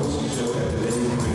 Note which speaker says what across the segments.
Speaker 1: sportsmanship at today's event.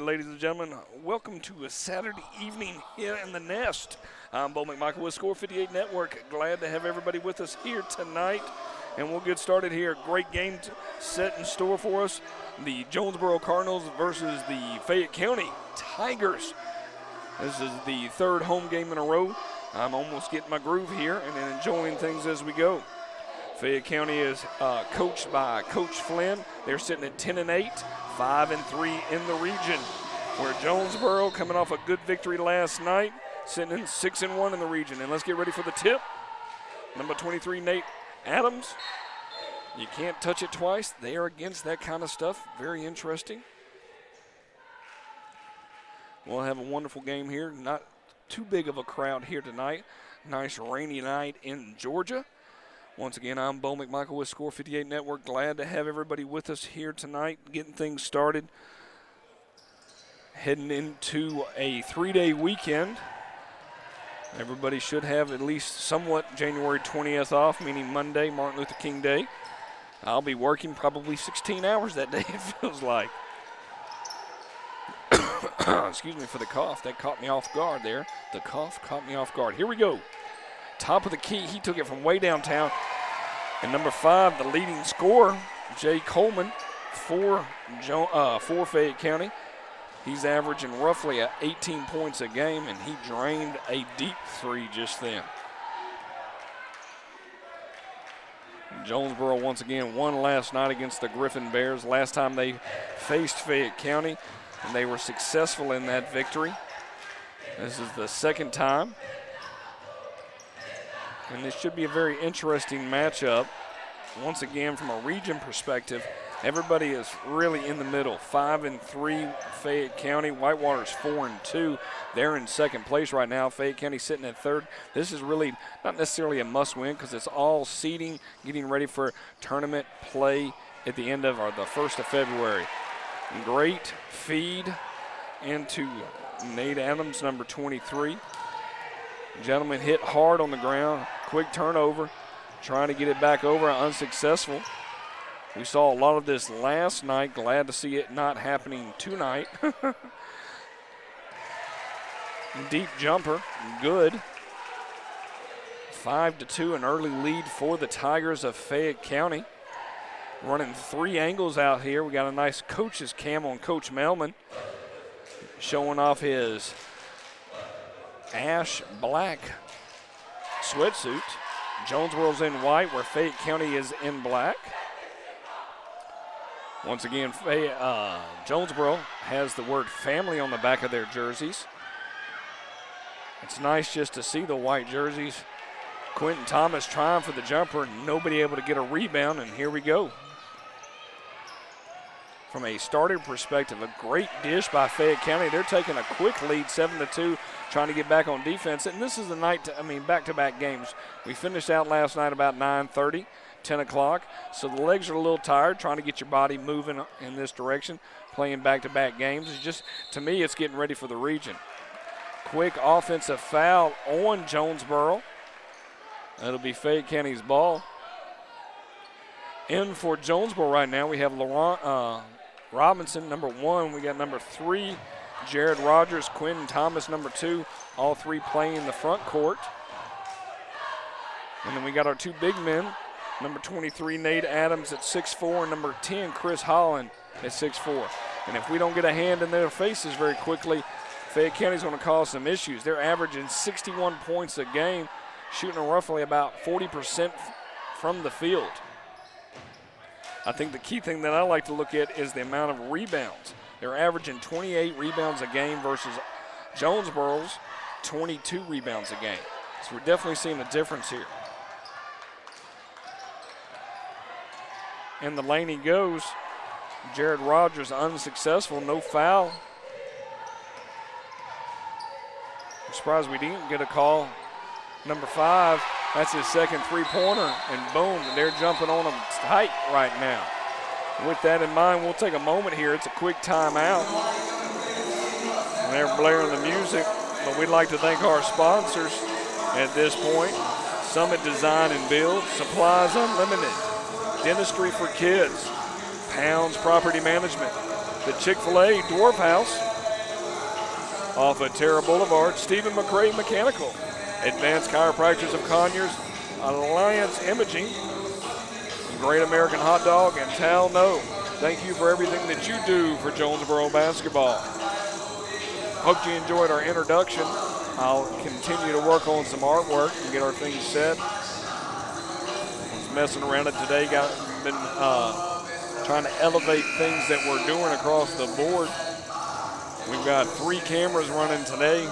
Speaker 2: Ladies and gentlemen, welcome to a Saturday evening here in the Nest. I'm Bo McMichael with Score 58 Network. Glad to have everybody with us here tonight, and we'll get started here. Great game set in store for us. The Jonesboro Cardinals versus the Fayette County Tigers. This is the third home game in a row. I'm almost getting my groove here and enjoying things as we go. Fayette County is coached by Coach Flynn. They're sitting at 10-8, 5-3 in the region. Where Jonesboro, coming off a good victory last night, sitting in 6-1 in the region. And let's get ready for the tip. Number 23, Nate Adams. You can't touch it twice. They are against that kind of stuff. Very interesting. We'll have a wonderful game here. Not too big of a crowd here tonight. Nice rainy night in Georgia. Once again, I'm Bo McMichael with Score 58 Network. Glad to have everybody with us here tonight, getting things started. Heading into a 3-day weekend. Everybody should have at least somewhat January 20th off, meaning Monday, Martin Luther King Day. I'll be working probably 16 hours that day, it feels like. Excuse me for the cough. That caught me off guard there. The cough caught me off guard. Here we go. Top of the key. He took it from way downtown. And number 5, the leading scorer, Jay Coleman, for Fayette County. He's averaging roughly 18 points a game, and he drained a deep three just then. Jonesboro once again won last night against the Griffin Bears. Last time they faced Fayette County, and they were successful in that victory. This is the second time. And this should be a very interesting matchup. once again, from a region perspective, everybody is really in the middle. 5-3 Fayette County. Whitewater's 4-2. They're in second place right now. Fayette County sitting at third. This is really not necessarily a must-win because it's all seeding, getting ready for tournament play at the end of or the 1st of February. Great feed into Nate Adams, number 23. Gentleman hit hard on the ground. Quick turnover. Trying to get it back over, unsuccessful. We saw a lot of this last night. Glad to see it not happening tonight. Deep jumper, good. 5-2, an early lead for the Tigers of Fayette County. Running 3 angles out here. We got a nice coach's cam on Coach Melman, showing off his ash black sweatsuit. Jonesboro's in white, where Fayette County is in black. Once again, Jonesboro has the word family on the back of their jerseys. It's nice just to see the white jerseys. Quentin Thomas trying for the jumper, nobody able to get a rebound, and here we go. From a starter perspective, a great dish by Fayette County. They're taking a quick lead, 7-2, trying to get back on defense. And this is the night, back-to-back games. We finished out last night about 9:30, 10 o'clock. So the legs are a little tired, trying to get your body moving in this direction, playing back-to-back games. It's just, to me, it's getting ready for the region. Quick offensive foul on Jonesboro. That'll be Fayette County's ball. In for Jonesboro right now, we have Robinson, number 1. We got number 3, Jared Rogers, Quentin Thomas, number 2. All 3 playing in the front court. And then we got our 2 big men, number 23, Nate Adams at 6'4", and number 10, Chris Holland at 6'4". And if we don't get a hand in their faces very quickly, Fayette County's going to cause some issues. They're averaging 61 points a game, shooting roughly about 40% from the field. I think the key thing that I like to look at is the amount of rebounds. They're averaging 28 rebounds a game versus Jonesboro's 22 rebounds a game. So we're definitely seeing a difference here. And the lane he goes. Jared Rogers unsuccessful, no foul. I'm surprised we didn't get a call. Number 5, that's his second three-pointer, and boom, they're jumping on him tight right now. With that in mind, we'll take a moment here. It's a quick timeout. And they're blaring the music, but we'd like to thank our sponsors at this point. Summit Design and Build, Supplies Unlimited, Dentistry for Kids, Pounds Property Management, the Chick-fil-A Dwarf House, off of Terra Boulevard, Stephen McCray Mechanical, Advanced Chiropractors of Conyers, Alliance Imaging, Great American Hot Dog, and Tal No. Thank you for everything that you do for Jonesboro basketball. Hope you enjoyed our introduction. I'll continue to work on some artwork and get our things set. I was messing around it today, been trying to elevate things that we're doing across the board. We've got 3 cameras running today.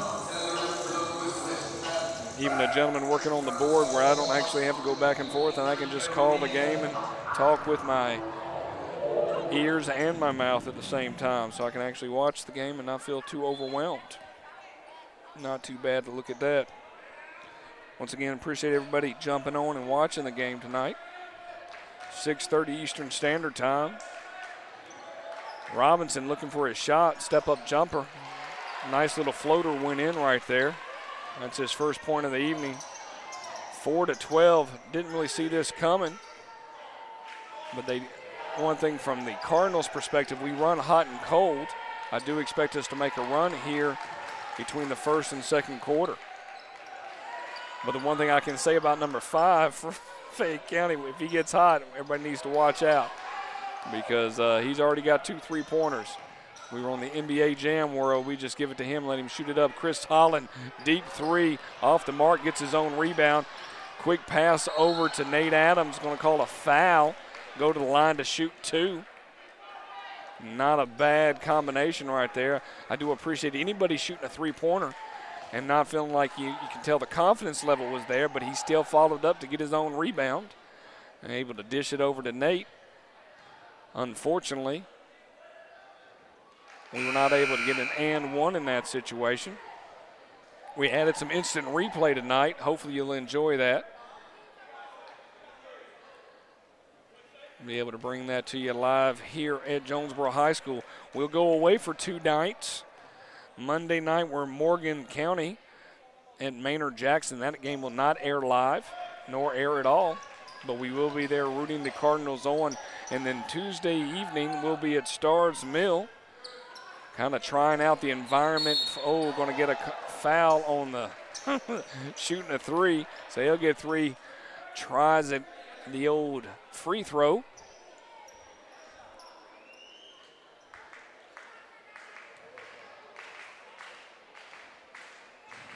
Speaker 2: Even a gentleman working on the board where I don't actually have to go back and forth, and I can just call the game and talk with my ears and my mouth at the same time, so I can actually watch the game and not feel too overwhelmed. Not too bad to look at that. Once again, appreciate everybody jumping on and watching the game tonight. 6:30 Eastern Standard Time. Robinson looking for his shot, step-up jumper. Nice little floater went in right there. That's his first point of the evening. 4-12. Didn't really see this coming. But one thing from the Cardinals' perspective, we run hot and cold. I do expect us to make a run here between the first and second quarter. But the one thing I can say about number 5 for Fayette County, if he gets hot, everybody needs to watch out because he's already got 2 3-pointers. We were on the NBA Jam World. We just give it to him, let him shoot it up. Chris Holland, deep 3, off the mark, gets his own rebound. Quick pass over to Nate Adams, going to call a foul. Go to the line to shoot 2. Not a bad combination right there. I do appreciate anybody shooting a 3-pointer and not feeling like you can tell the confidence level was there, but he still followed up to get his own rebound. Able to dish it over to Nate. Unfortunately, we were not able to get an and one in that situation. We added some instant replay tonight. Hopefully you'll enjoy that. Be able to bring that to you live here at Jonesboro High School. We'll go away for 2 nights. Monday night we're Morgan County at Maynard Jackson. That game will not air live, nor air at all, but we will be there rooting the Cardinals on. And then Tuesday evening we'll be at Stars Mill, kind of trying out the environment. Oh, going to get a foul on the shooting a 3. So he'll get 3 tries at the old free throw.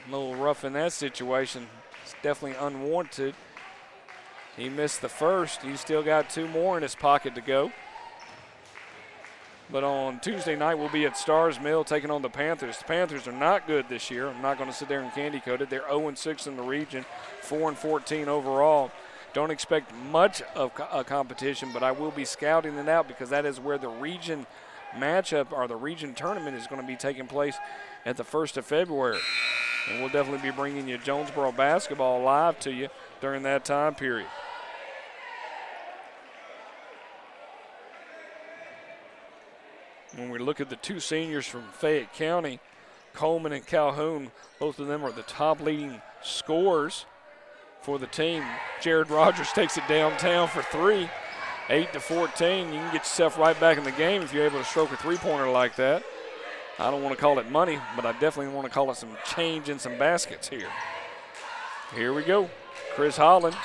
Speaker 2: A little rough in that situation. It's definitely unwarranted. He missed the first. He's still got 2 more in his pocket to go. But on Tuesday night, we'll be at Stars Mill taking on the Panthers. The Panthers are not good this year. I'm not going to sit there and candy coat it. They're 0-6 in the region, 4-14 overall. Don't expect much of a competition, but I will be scouting it out because that is where the region matchup or the region tournament is going to be taking place at the 1st of February. And we'll definitely be bringing you Jonesboro basketball live to you during that time period. When we look at the 2 seniors from Fayette County, Coleman and Calhoun, both of them are the top leading scorers for the team. Jared Rogers takes it downtown for 3, 8-14. You can get yourself right back in the game if you're able to stroke a 3-pointer like that. I don't want to call it money, but I definitely want to call it some change and some baskets here. Here we go. Chris Holland,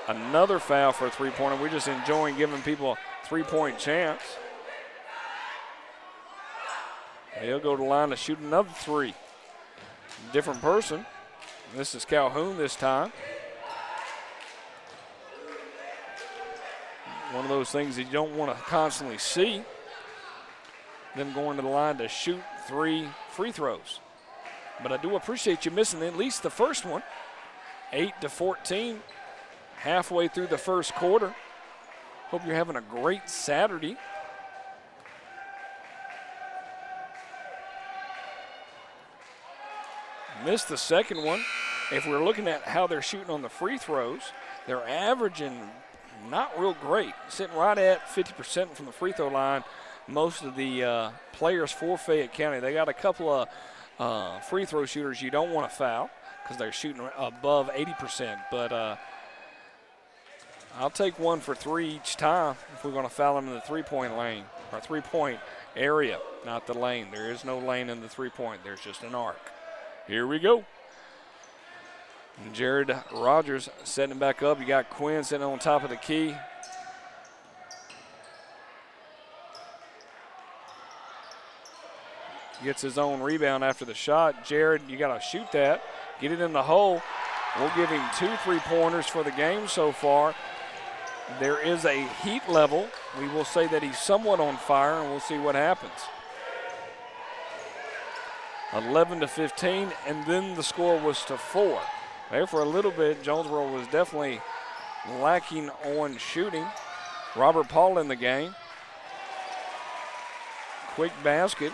Speaker 2: another foul for a 3-pointer. We're just enjoying giving people a 3-point chance. He'll go to the line to shoot another 3. Different person. This is Calhoun this time. One of those things that you don't want to constantly see. Them going to the line to shoot 3 free throws. But I do appreciate you missing at least the first one. 8-14, halfway through the first quarter. Hope you're having a great Saturday. Missed the second one. If we're looking at how they're shooting on the free throws, they're averaging not real great, sitting right at 50% from the free throw line. Most of the players for Fayette County, they got a couple of free throw shooters you don't want to foul because they're shooting above 80%. But I'll take 1 for 3 each time if we're going to foul them in the 3-point lane or 3-point area, not the lane. There is no lane in the 3-point. There's just an arc. Here we go. And Jared Rogers setting back up. You got Quinn sitting on top of the key. Gets his own rebound after the shot. Jared, you got to shoot that. Get it in the hole. We'll give him 2 3-pointers for the game so far. There is a heat level. We will say that he's somewhat on fire, and we'll see what happens. 11-15, and then the score was to 4. There for a little bit, Jonesboro was definitely lacking on shooting. Robert Paul in the game. Quick basket.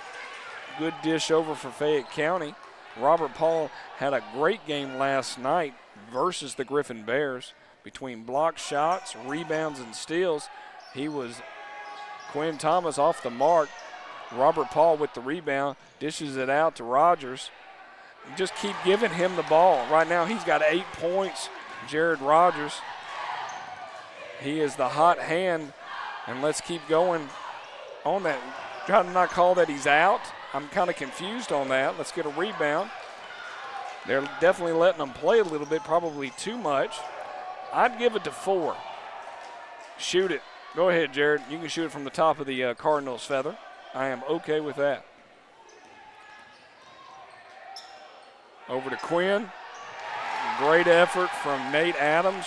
Speaker 2: Good dish over for Fayette County. Robert Paul had a great game last night versus the Griffin Bears. Between block shots, rebounds, and steals, he was Quinn Thomas off the mark. Robert Paul with the rebound, dishes it out to Rogers. Just keep giving him the ball. Right now he's got 8 points, Jared Rogers. He is the hot hand, and let's keep going on that. Try to not call that he's out. I'm kind of confused on that. Let's get a rebound. They're definitely letting him play a little bit, probably too much. I'd give it to 4. Shoot it. Go ahead, Jared. You can shoot it from the top of the Cardinals feather. I am okay with that. Over to Quinn. Great effort from Nate Adams.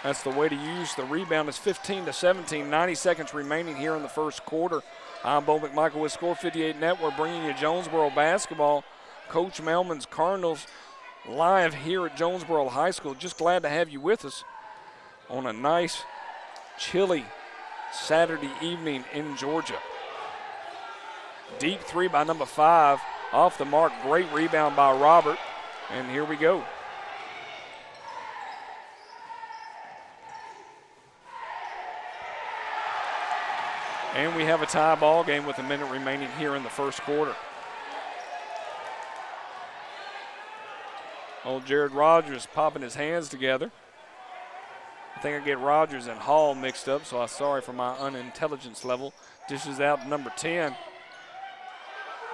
Speaker 2: That's the way to use the rebound. It's 15-17, 90 seconds remaining here in the first quarter. I'm Bo McMichael with Score 58 Network, bringing you Jonesboro basketball. Coach Melman's Cardinals live here at Jonesboro High School. Just glad to have you with us. on a nice, chilly Saturday evening in Georgia. Deep three by number 5, off the mark. Great rebound by Robert, and here we go. And we have a tie ball game with a minute remaining here in the first quarter. Old Jared Rogers popping his hands together. I think I get Rogers and Hall mixed up, so I'm sorry for my unintelligence level. Dishes out number 10.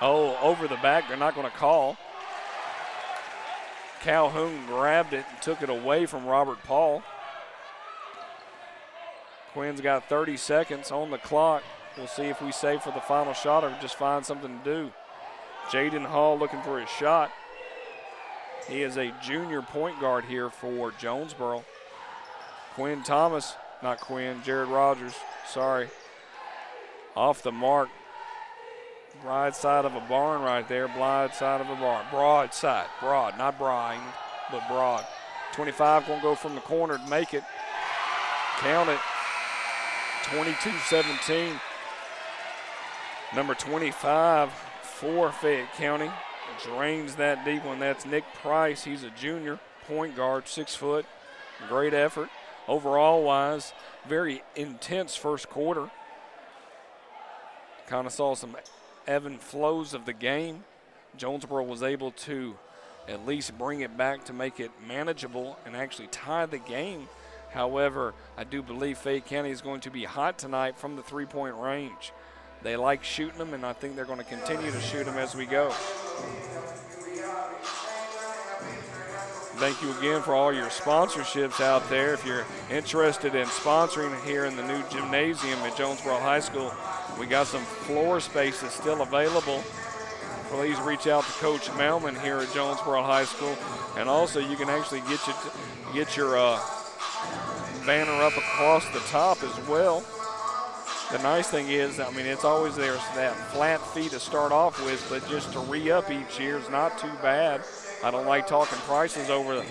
Speaker 2: Oh, over the back, they're not going to call. Calhoun grabbed it and took it away from Robert Paul. Quinn's got 30 seconds on the clock. We'll see if we save for the final shot or just find something to do. Jaden Hall looking for his shot. He is a junior point guard here for Jonesboro. Jared Rogers, sorry. Off the mark. Right side of a barn right there, blind side of a barn. Broad side, broad, not blind, but broad. 25 gonna go from the corner to make it. Count it, 22-17. Number 25 for Fayette County. Drains that deep one. That's Nick Price. He's a junior point guard, 6 foot. Great effort. Overall wise, very intense first quarter. Kind of saw some ebb and flows of the game. Jonesboro was able to at least bring it back to make it manageable and actually tie the game. However, I do believe Fayette County is going to be hot tonight from the three-point range. They like shooting them, and I think they're going to continue to shoot them as we go. Thank you again for all your sponsorships out there. If you're interested in sponsoring here in the new gymnasium at Jonesboro High School, we got some floor spaces still available. Please reach out to Coach Melman here at Jonesboro High School. And also you can actually get your banner up across the top as well. The nice thing is, I mean, it's always there's that flat fee to start off with, but just to re-up each year is not too bad. I don't like talking prices over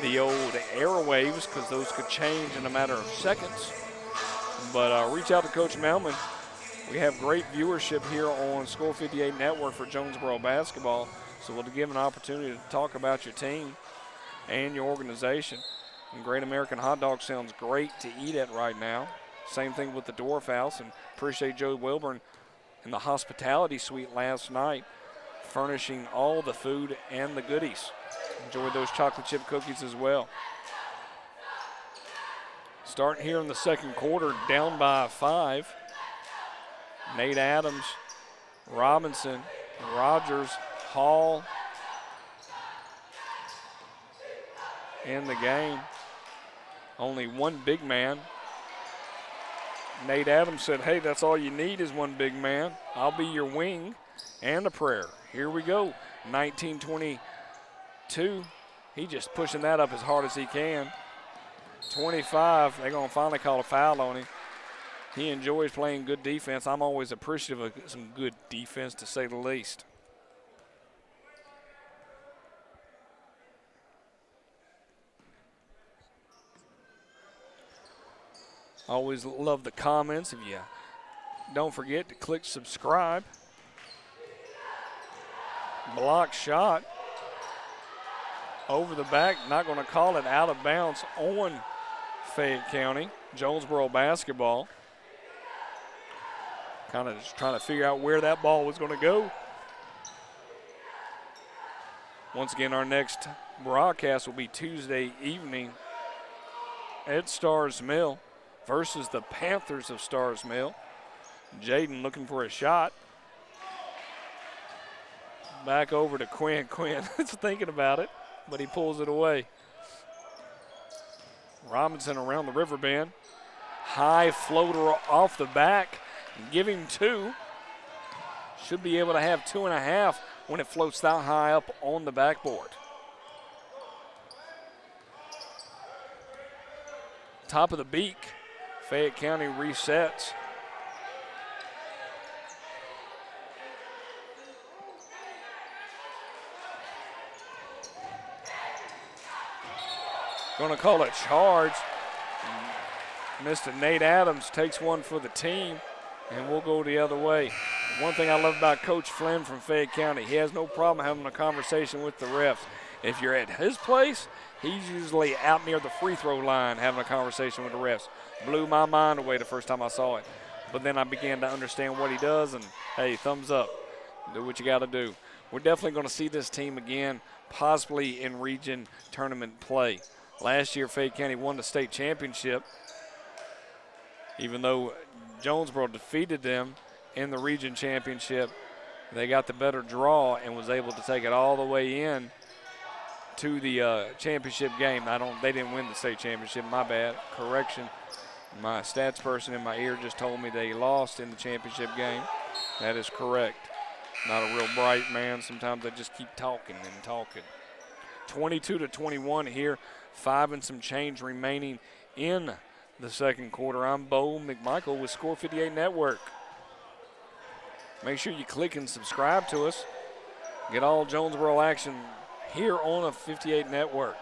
Speaker 2: the old airwaves because those could change in a matter of seconds. But reach out to Coach Melman. We have great viewership here on Score 58 Network for Jonesboro basketball, so we'll give an opportunity to talk about your team and your organization. And Great American Hot Dog sounds great to eat at right now. Same thing with the Dwarf House, and appreciate Joe Wilburn in the hospitality suite last night, furnishing all the food and the goodies. Enjoyed those chocolate chip cookies as well. Starting here in the second quarter, down by 5. Nate Adams, Robinson, Rogers, Hall in the game. Only one big man. Nate Adams said, hey, that's all you need is one big man. I'll be your wing and a prayer. Here we go, 19-22. He just pushing that up as hard as he can. 25, they're going to finally call a foul on him. He enjoys playing good defense. I'm always appreciative of some good defense, to say the least. Always love the comments. If you don't forget to click subscribe. Block shot. Over the back, not going to call it, out of bounds on Fayette County. Jonesboro basketball. Kind of just trying to figure out where that ball was going to go. Once again, our next broadcast will be Tuesday evening at Stars Mill versus the Panthers of Stars Mill. Jaden looking for a shot. Back over to Quinn. Quinn is thinking about it, but he pulls it away. Robinson around the river bend. High floater off the back. Give him 2. Should be able to have 2.5 when it floats that high up on the backboard. Top of the beak. Fayette County resets. Going to call it charge. Mr. Nate Adams takes one for the team, and we'll go the other way. One thing I love about Coach Flynn from Fayette County, he has no problem having a conversation with the refs. If you're at his place, he's usually out near the free throw line having a conversation with the refs. Blew my mind away the first time I saw it. But then I began to understand what he does, and, hey, thumbs up. Do what you got to do. We're definitely going to see this team again, possibly in region tournament play. Last year, Fayette County won the state championship, even though Jonesboro defeated them in the region championship. They got the better draw and was able to take it all the way in to the championship game. They didn't win the state championship, my bad. Correction. My stats person in my ear just told me they lost in the championship game. That is correct. Not a real bright man. Sometimes I just keep talking and talking. 22-21 here. 5 and some change remaining in the second quarter. I'm Bo McMichael with Score 58 Network. Make sure you click and subscribe to us. Get all Jonesboro action here on a 58 Network.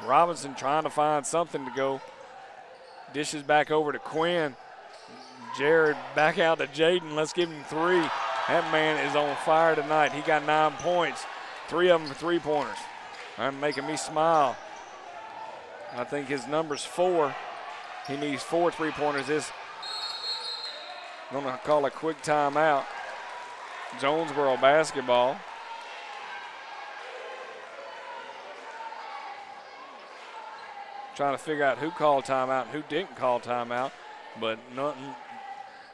Speaker 2: Robinson trying to find something to go. Dishes back over to Quinn. Jared back out to Jaden. Let's give him 3. That man is on fire tonight. He got 9 points. 3 of them for three-pointers. I'm making me smile. I think his number's 4. He needs 4 three-pointers. This going to call a quick timeout. Jonesboro basketball. Trying to figure out who called timeout and who didn't call timeout, but nothing.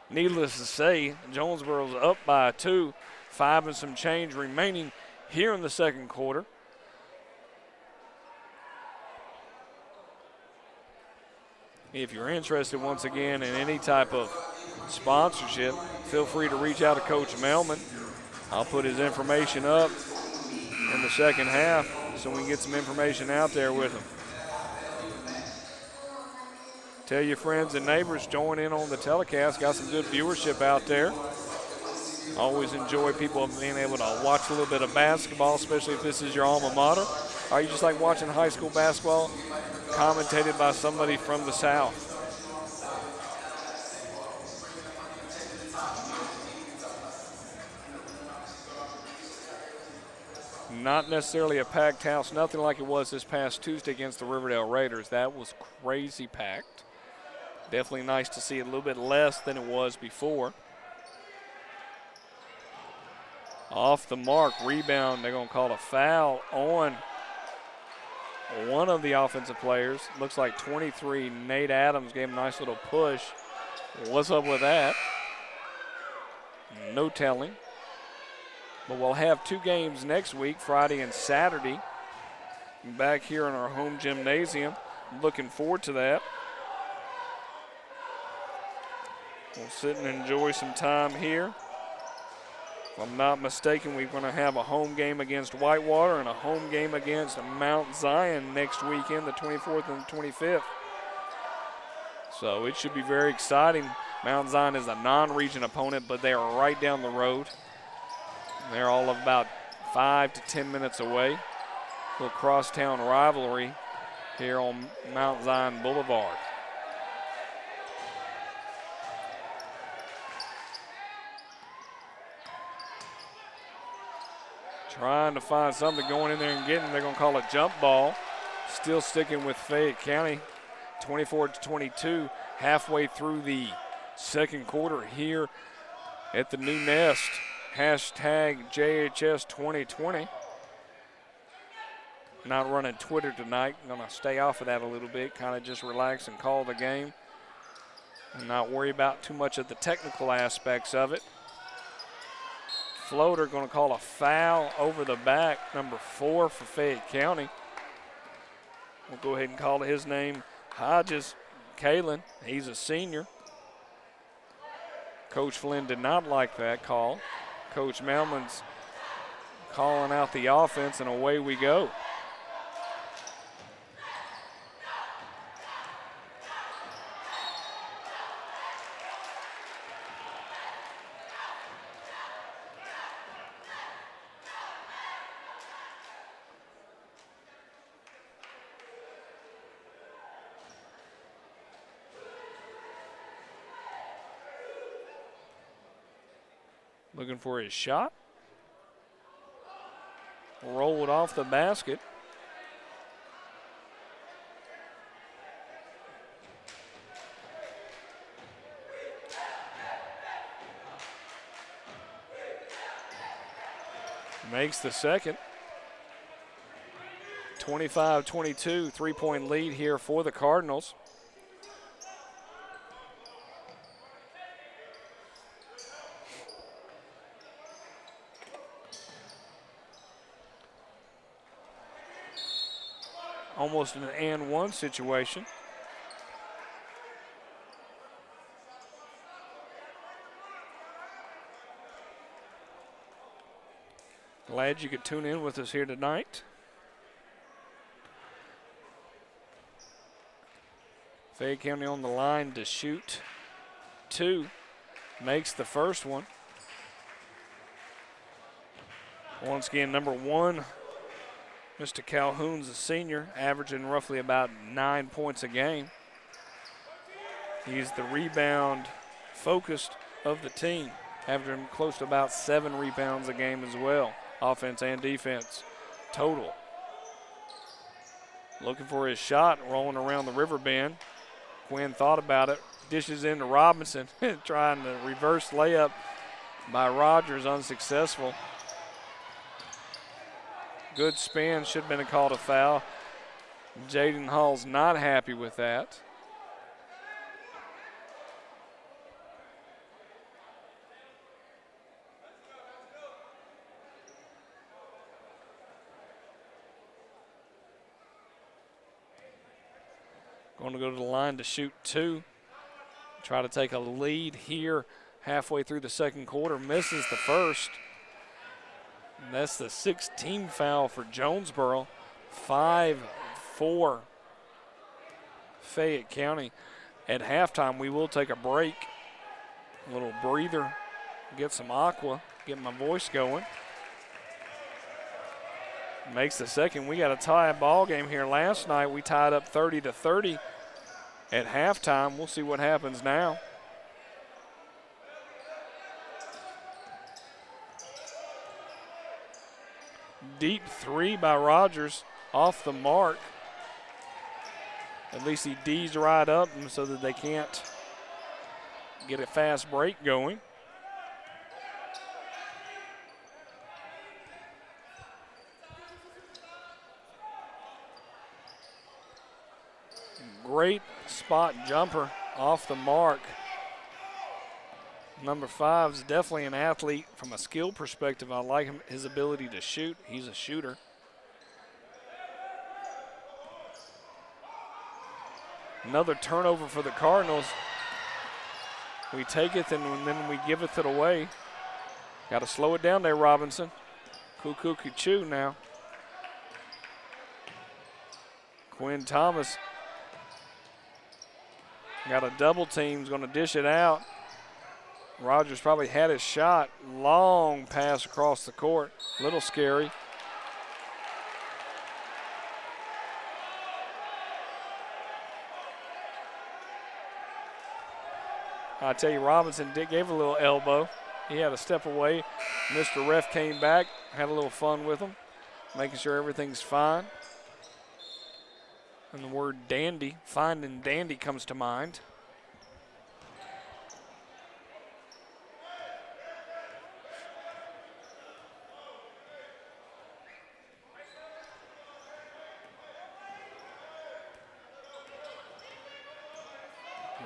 Speaker 2: Needless to say, Jonesboro's up by 2, 5 and some change remaining here in the second quarter. If you're interested, once again, in any type of sponsorship, feel free to reach out to Coach Melman. I'll put his information up in the second half so we can get some information out there with him. Tell your friends and neighbors, join in on the telecast. Got some good viewership out there. Always enjoy people being able to watch a little bit of basketball, especially if this is your alma mater. Or you just like watching high school basketball commentated by somebody from the South. Not necessarily a packed house, nothing like it was this past Tuesday against the Riverdale Raiders. That was crazy packed. Definitely nice to see a little bit less than it was before. Off the mark, rebound. They're going to call a foul on one of the offensive players. Looks like 23, Nate Adams, gave him a nice little push. What's up with that? No telling. But we'll have 2 games next week, Friday and Saturday, back here in our home gymnasium. Looking forward to that. We'll sit and enjoy some time here. If I'm not mistaken, we're going to have a home game against Whitewater and a home game against Mount Zion next weekend, the 24th and 25th. So it should be very exciting. Mount Zion is a non-region opponent, but they are right down the road. They're all about 5 to 10 minutes away. A little crosstown rivalry here on Mount Zion Boulevard. Trying to find something, going in there and getting. They're going to call a jump ball. Still sticking with Fayette County. 24-22, halfway through the second quarter here at the new Nest. Hashtag JHS 2020. Not running Twitter tonight. I'm going to stay off of that a little bit, kind of just relax and call the game and not worry about too much of the technical aspects of it. Floater going to call a foul over the back, number 4 for Fayette County. We'll go ahead and call his name Hodges Kalen. He's a senior. Coach Flynn did not like that call. Coach Melman's calling out the offense, and away we go. Looking for his shot. Rolled off the basket. Makes the second. 25-22, three-point lead here for the Cardinals. Almost an and one situation. Glad you could tune in with us here tonight. Fayette County on the line to shoot two. Makes the first one. Once again, number one, Mr. Calhoun's a senior, averaging roughly about 9 points a game. He's the rebound focused of the team, averaging close to about 7 rebounds a game as well, offense and defense total. Looking for his shot, rolling around the river bend. Quinn thought about it, dishes into Robinson, trying to reverse layup by Rogers, unsuccessful. Good spin, should have been a call to foul. Jaden Hall's not happy with that. Going to go to the line to shoot two. Try to take a lead here halfway through the second quarter. Misses the first. And that's the 16th foul for Jonesboro. 5-4 Fayette County. At halftime, we will take a break. A little breather, get some aqua, get my voice going. Makes the second. We got a tie ball game here. Last night we tied up 30-30 at halftime. We'll see what happens now. Deep three by Rogers, off the mark. At least he D's right up so that they can't get a fast break going. Great spot jumper off the mark. Number 5 is definitely an athlete from a skill perspective. I like him, his ability to shoot. He's a shooter. Another turnover for the Cardinals. We take it and then we give it away. Got to slow it down there, Robinson. Cuckoo now. Quinn Thomas got a double team, is going to dish it out. Rogers probably had his shot. Long pass across the court. A little scary. I tell you, Robinson gave a little elbow. He had a step away. Mr. Ref came back, had a little fun with him, making sure everything's fine. And the word dandy, fine and dandy, comes to mind.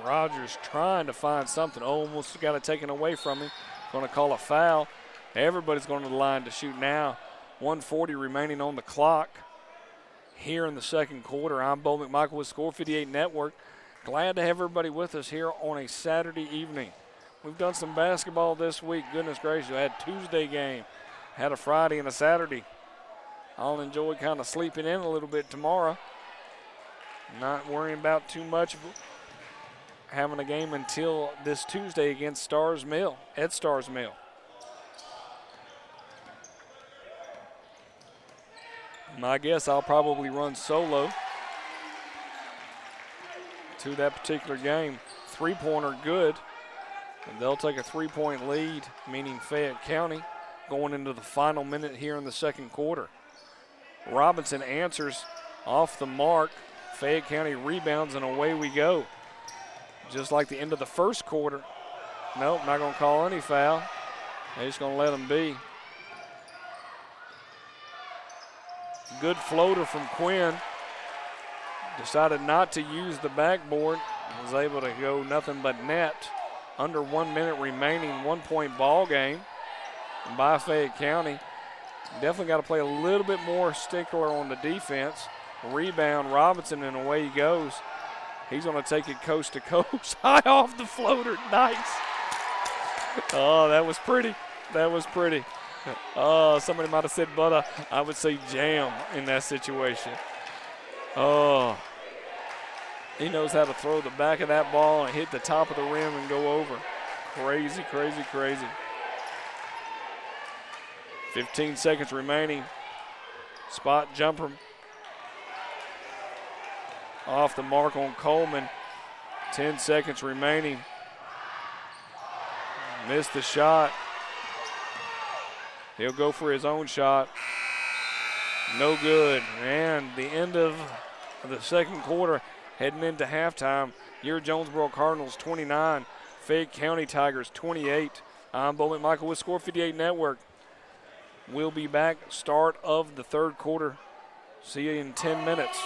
Speaker 2: Rogers trying to find something. Almost got it taken away from him. Going to call a foul. Everybody's going to the line to shoot now. 1:40 remaining on the clock here in the second quarter. I'm Bo McMichael with Score 58 Network. Glad to have everybody with us here on a Saturday evening. We've done some basketball this week. Goodness gracious, I had a Tuesday game, had a Friday and a Saturday. I'll enjoy kind of sleeping in a little bit tomorrow. Not worrying about too much having a game until this Tuesday against Stars Mill, at Stars Mill. My guess, I'll probably run solo to that particular game. Three-pointer good. And they'll take a 3-point lead, meaning Fayette County, going into the final minute here in the second quarter. Robinson answers off the mark. Fayette County rebounds, and away we go. Just like the end of the first quarter. Nope, not going to call any foul. They're just going to let them be. Good floater from Quinn. Decided not to use the backboard. Was able to go nothing but net. Under 1 minute remaining, 1-point ball game by Fayette County. Definitely got to play a little bit more stickler on the defense. Rebound, Robinson, and away he goes. He's going to take it coast to coast. High off the floater. Nice. Oh, that was pretty. That was pretty. Oh, somebody might have said butter. I would say jam in that situation. Oh. He knows how to throw the back of that ball and hit the top of the rim and go over. Crazy, crazy, crazy. 15 seconds remaining. Spot jumper. Off the mark on Coleman. 10 seconds remaining. Missed the shot. He'll go for his own shot. No good. And the end of the second quarter, heading into halftime. Your Jonesboro Cardinals 29, Fayette County Tigers 28. I'm Bo McMichael with Score 58 Network. We'll be back start of the third quarter. See you in 10 minutes.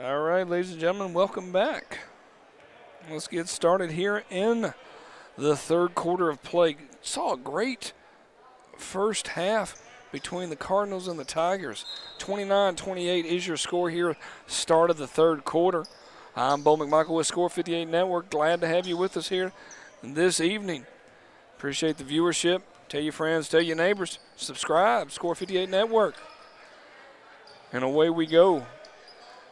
Speaker 2: All right, ladies and gentlemen, welcome back. Let's get started here in the third quarter of play. Saw a great first half between the Cardinals and the Tigers. 29-28 is your score here, start of the third quarter. I'm Bo McMichael with Score 58 Network. Glad to have you with us here this evening. Appreciate the viewership. Tell your friends, tell your neighbors, subscribe, Score 58 Network. And away we go.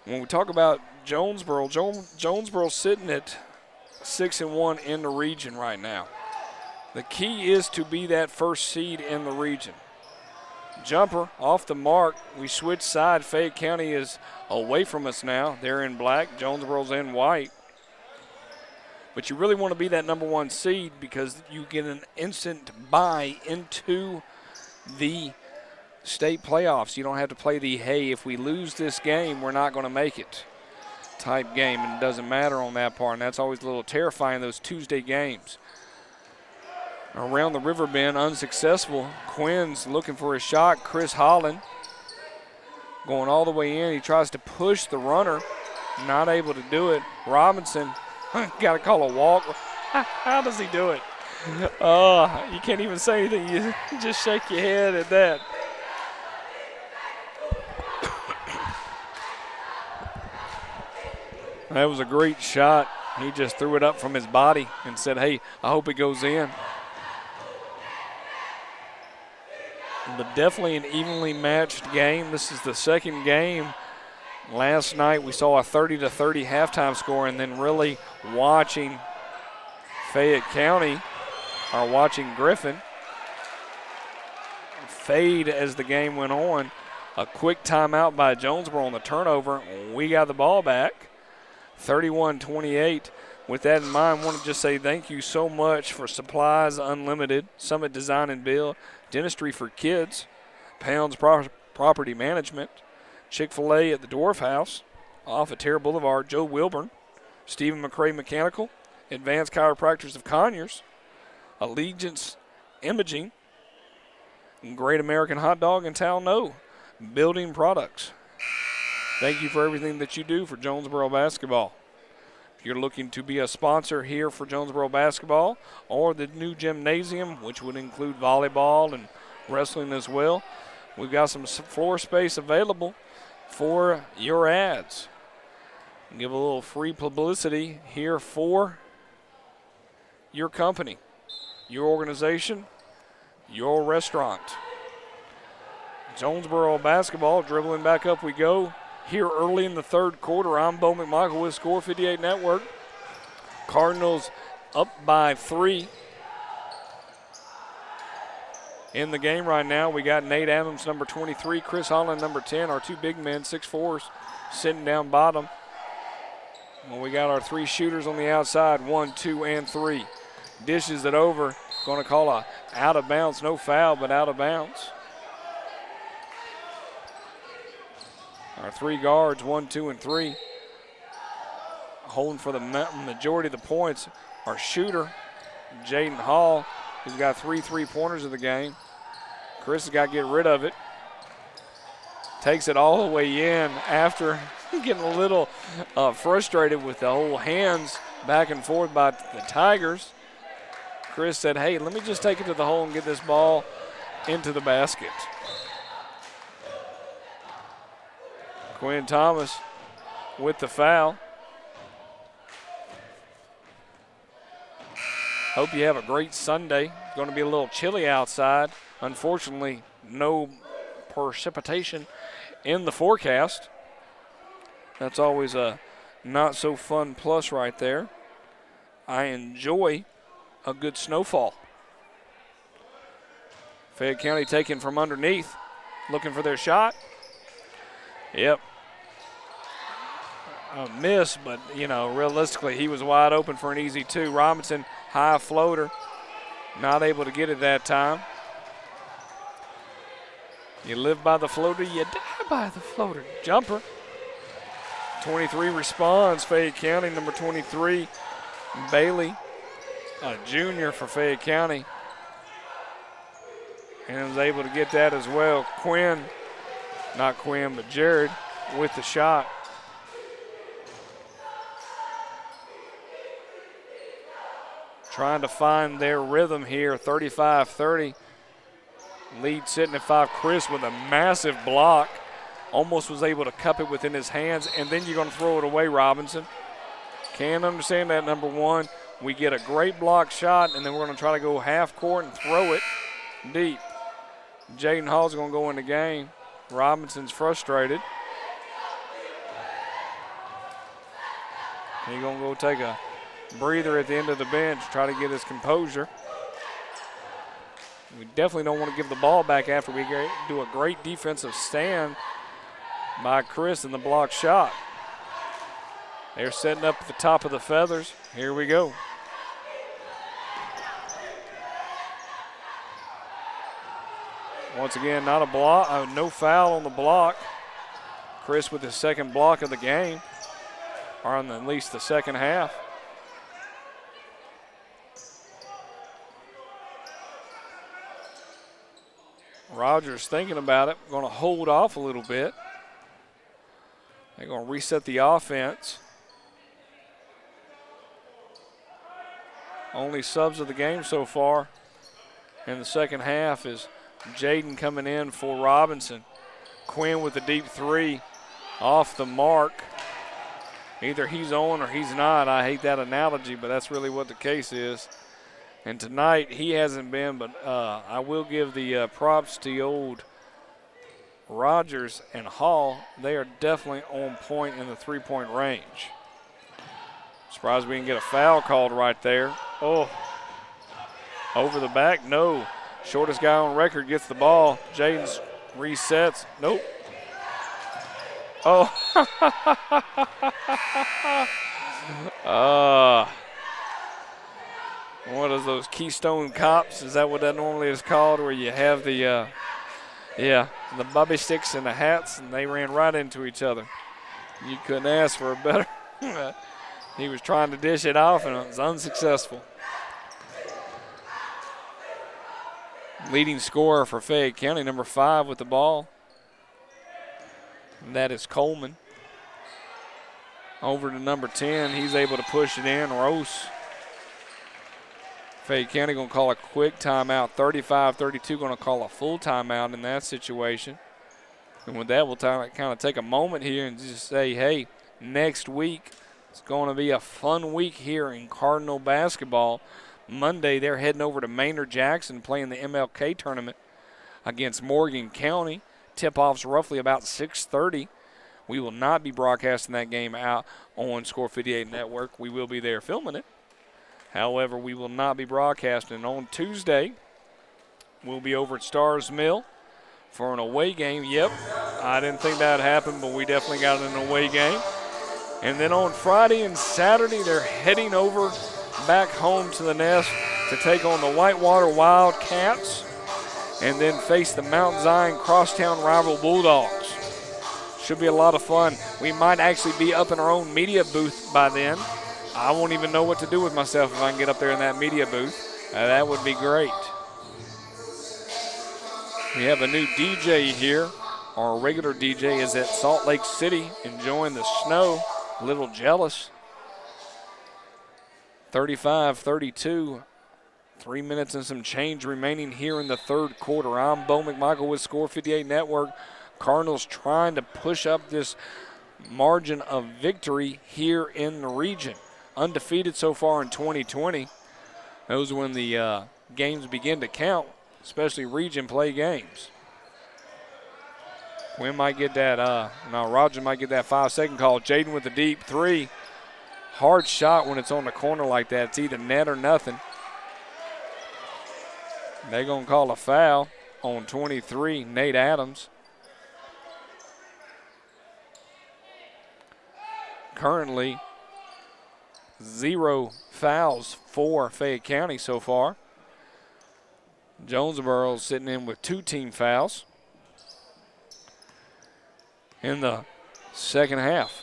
Speaker 2: When we talk about Jonesboro, Jonesboro sitting at 6-1 in the region right now. The key is to be that first seed in the region. Jumper off the mark. We switch side. Fayette County is away from us now. They're in black. Jonesboro's in white. But you really want to be that number one seed because you get an instant bye into the state playoffs. You don't have to play the, hey, if we lose this game, we're not going to make it type game, and it doesn't matter on that part, and that's always a little terrifying, those Tuesday games. Around the river bend, unsuccessful. Quinn's looking for a shot. Chris Holland going all the way in. He tries to push the runner, not able to do it. Robinson, got to call a walk. How does he do it? Oh, you can't even say anything. You just shake your head at that. That was a great shot. He just threw it up from his body and said, hey, I hope it goes in. But definitely an evenly matched game. This is the second game. Last night we saw a 30-30 halftime score, and then really watching Fayette County, or watching Griffin, fade as the game went on. A quick timeout by Jonesboro on the turnover. We got the ball back. 31-28. With that in mind, I want to just say thank you so much for Supplies Unlimited, Summit Design and Build, Dentistry for Kids, Pounds Property Management, Chick-fil-A at the Dwarf House, off at Terra Boulevard, Joe Wilburn, Stephen McCray Mechanical, Advanced Chiropractors of Conyers, Allegiance Imaging, Great American Hot Dog, and Talno Building Products. Thank you for everything that you do for Jonesboro basketball. If you're looking to be a sponsor here for Jonesboro basketball or the new gymnasium, which would include volleyball and wrestling as well, we've got some floor space available for your ads. Give a little free publicity here for your company, your organization, your restaurant. Jonesboro basketball, dribbling back up we go. Here early in the third quarter, I'm Bo McMichael with Score 58 Network. Cardinals up by 3. In the game right now, we got Nate Adams, number 23, Chris Holland, number 10, our two big men, 6'4", sitting down bottom. Well, we got our three shooters on the outside, 1, 2, and 3. Dishes it over, going to call a out of bounds, no foul, but out of bounds. Our three guards, 1, 2, and 3, holding for the majority of the points. Our shooter, Jaden Hall, who's got 3 3-pointers of the game. Chris has got to get rid of it. Takes it all the way in after getting a little frustrated with the whole hands back and forth by the Tigers. Chris said, hey, let me just take it to the hole and get this ball into the basket. Quinn Thomas with the foul. Hope you have a great Sunday. It's going to be a little chilly outside. Unfortunately, no precipitation in the forecast. That's always a not so fun plus right there. I enjoy a good snowfall. Fayette County taking from underneath, looking for their shot. Yep. A miss, but, you know, realistically, he was wide open for an easy 2. Robinson, high floater, not able to get it that time. You live by the floater, you die by the floater. Jumper. 23 responds, Fayette County, number 23, Bailey, a junior for Fayette County. And was able to get that as well. Quinn, not Quinn, but Jared with the shot. trying to find their rhythm here, 35-30. Lead sitting at 5. Chris with a massive block. Almost was able to cup it within his hands, and then you're going to throw it away, Robinson. Can't understand that, number one. We get a great block shot, and then we're going to try to go half court and throw it deep. Jaden Hall's going to go in the game. Robinson's frustrated. He's going to go take a breather at the end of the bench, try to get his composure. We definitely don't want to give the ball back after we do a great defensive stand by Chris in the block shot. They're setting up at the top of the feathers. Here we go. Once again, not a block, no foul on the block. Chris with his second block of the game, or on at least the second half. Rogers thinking about it, going to hold off a little bit. They're going to reset the offense. Only subs of the game so far in the second half is Jaden coming in for Robinson. Quinn with the deep three off the mark. Either he's on or he's not. I hate that analogy, but that's really what the case is. And tonight he hasn't been, but I will give the props to the old Rogers and Hall. They are definitely on point in the three-point range. Surprised we didn't get a foul called right there. Oh, over the back, no. Shortest guy on record gets the ball. Jaden's resets. Nope. Oh. What is those Keystone Cops? Is that what that normally is called? Where you have the, the bobby sticks and the hats, and they ran right into each other. You couldn't ask for a better. He was trying to dish it off, and it was unsuccessful. Leading scorer for Fayette County, number 5 with the ball. And that is Coleman. Over to number 10. He's able to push it in. Rose. Fayette County going to call a quick timeout. 35-32 going to call a full timeout in that situation. And with that, we'll kind of take a moment here and just say, hey, next week it's going to be a fun week here in Cardinal basketball. Monday, they're heading over to Maynard Jackson playing the MLK tournament against Morgan County. Tip-off's roughly about 6:30. We will not be broadcasting that game out on Score 58 Network. We will be there filming it. However, we will not be broadcasting. On Tuesday, we'll be over at Stars Mill for an away game. Yep, I didn't think that would happen, but we definitely got an away game. And then on Friday and Saturday, they're heading over back home to the Nest to take on the Whitewater Wildcats and then face the Mount Zion Crosstown rival Bulldogs. Should be a lot of fun. We might actually be up in our own media booth by then. I won't even know what to do with myself if I can get up there in that media booth. That would be great. We have a new DJ here. Our regular DJ is at Salt Lake City enjoying the snow. A little jealous. 35-32. 3 minutes and some change remaining here in the third quarter. I'm Bo McMichael with Score 58 Network. Cardinals trying to push up this margin of victory here in the region. Undefeated so far in 2020. Those are when the games begin to count, especially region play games. We might get that, Roger might get that 5-second call. Jaden with the deep three. Hard shot when it's on the corner like that. It's either net or nothing. They're going to call a foul on 23, Nate Adams. Currently, 0 fouls for Fayette County so far. Jonesboro sitting in with 2 team fouls in the second half.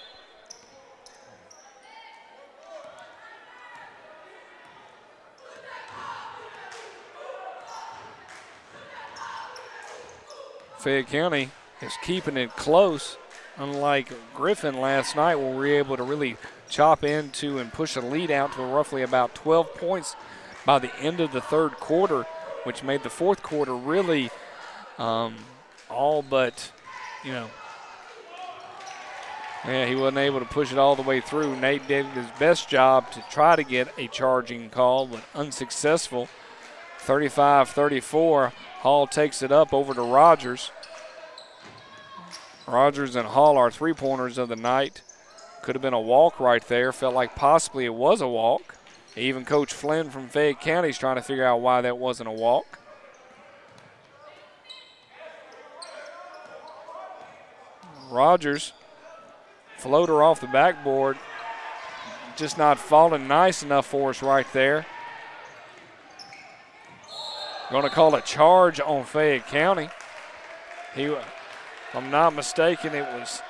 Speaker 2: Fayette County is keeping it close, unlike Griffin last night, where we were able to really chop into and push a lead out to roughly about 12 points by the end of the third quarter, which made the fourth quarter really all but, yeah, he wasn't able to push it all the way through. Nate did his best job to try to get a charging call, but unsuccessful. 35-34, Hall takes it up over to Rogers. Rogers and Hall are three-pointers of the night. Could have been a walk right there. Felt like possibly it was a walk. Even Coach Flynn from Fayette County is trying to figure out why that wasn't a walk. Rogers, floater off the backboard, just not falling nice enough for us right there. Going to call a charge on Fayette County. If I'm not mistaken, it was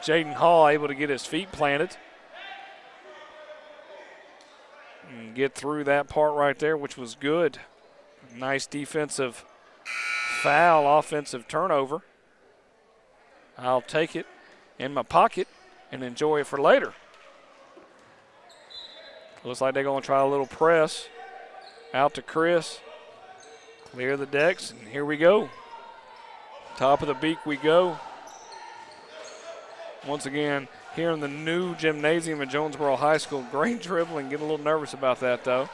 Speaker 2: Jaden Hall able to get his feet planted and get through that part right there, which was good. Nice defensive foul, offensive turnover. I'll take it in my pocket and enjoy it for later. Looks like they're going to try a little press. Out to Chris. Clear the decks, and here we go. Top of the beak we go. Once again, here in the new gymnasium at Jonesboro High School. Great dribbling. Get a little nervous about that, though.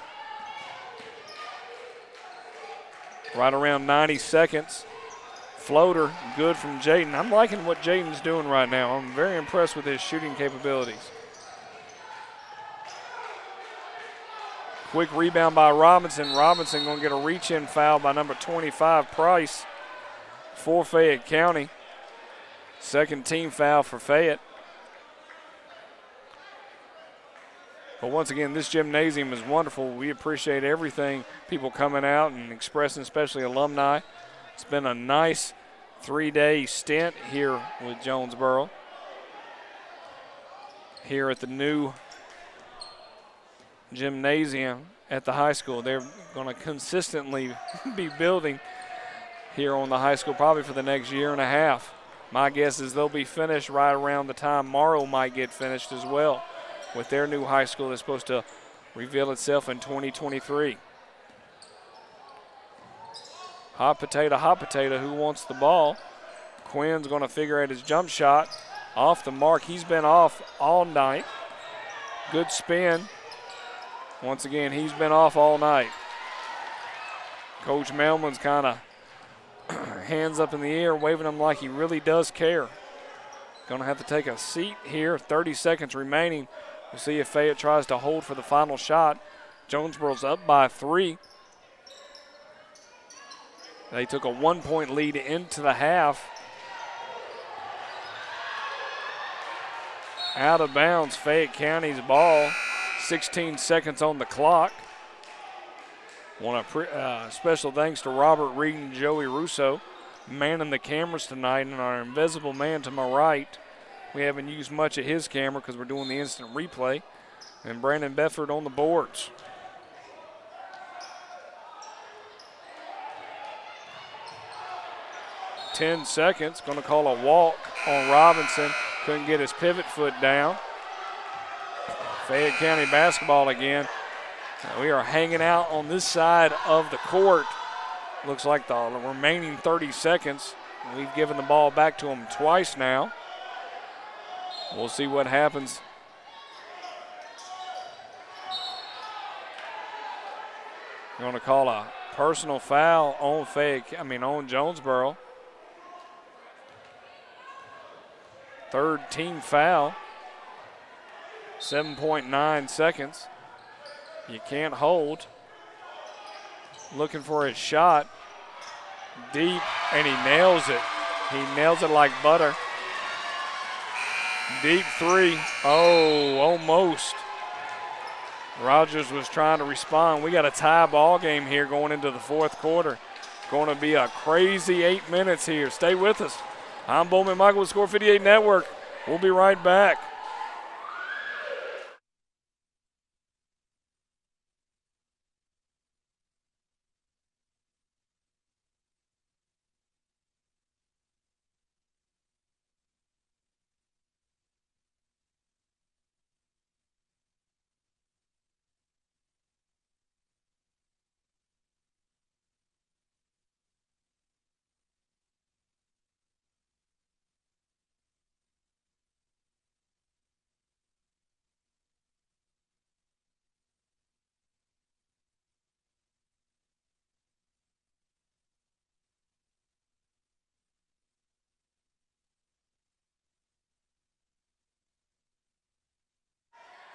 Speaker 2: Right around 90 seconds. Floater, good from Jaden. I'm liking what Jaden's doing right now. I'm very impressed with his shooting capabilities. Quick rebound by Robinson. Robinson going to get a reach-in foul by number 25, Price, for Fayette County. Second team foul for Fayette. But once again, this gymnasium is wonderful. We appreciate everything, people coming out and expressing, especially alumni. It's been a nice 3-day stint here with Jonesboro. Here at the new gymnasium at the high school. They're going to consistently be building here on the high school probably for the next year and a half. My guess is they'll be finished right around the time Morrow might get finished as well with their new high school that's supposed to reveal itself in 2023. Hot potato, who wants the ball? Quinn's going to figure out his jump shot. Off the mark. He's been off all night. Good spin. Once again, he's been off all night. Coach Melman's kind of hands up in the air, waving them like he really does care. Going to have to take a seat here. 30 seconds remaining. We'll see if Fayette tries to hold for the final shot. Jonesboro's up by 3. They took a 1-point lead into the half. Out of bounds, Fayette County's ball. 16 seconds on the clock. Want a special thanks to Robert Reed and Joey Russo, manning the cameras tonight, and our invisible man to my right. We haven't used much of his camera because we're doing the instant replay. And Brandon Bedford on the boards. .10 seconds. Going to call a walk on Robinson. Couldn't get his pivot foot down. Fayette County basketball again. We are hanging out on this side of the court. Looks like the remaining 30 seconds. We've given the ball back to them twice now. We'll see what happens. We're going to call a personal foul on Jonesboro. Third team foul. 7.9 seconds. You can't hold. Looking for his shot. Deep, and he nails it. He nails it like butter. Deep three. Oh, almost. Rogers was trying to respond. We got a tie ball game here going into the fourth quarter. Going to be a crazy 8 minutes here. Stay with us. I'm Bowman Michael with Score 58 Network. We'll be right back.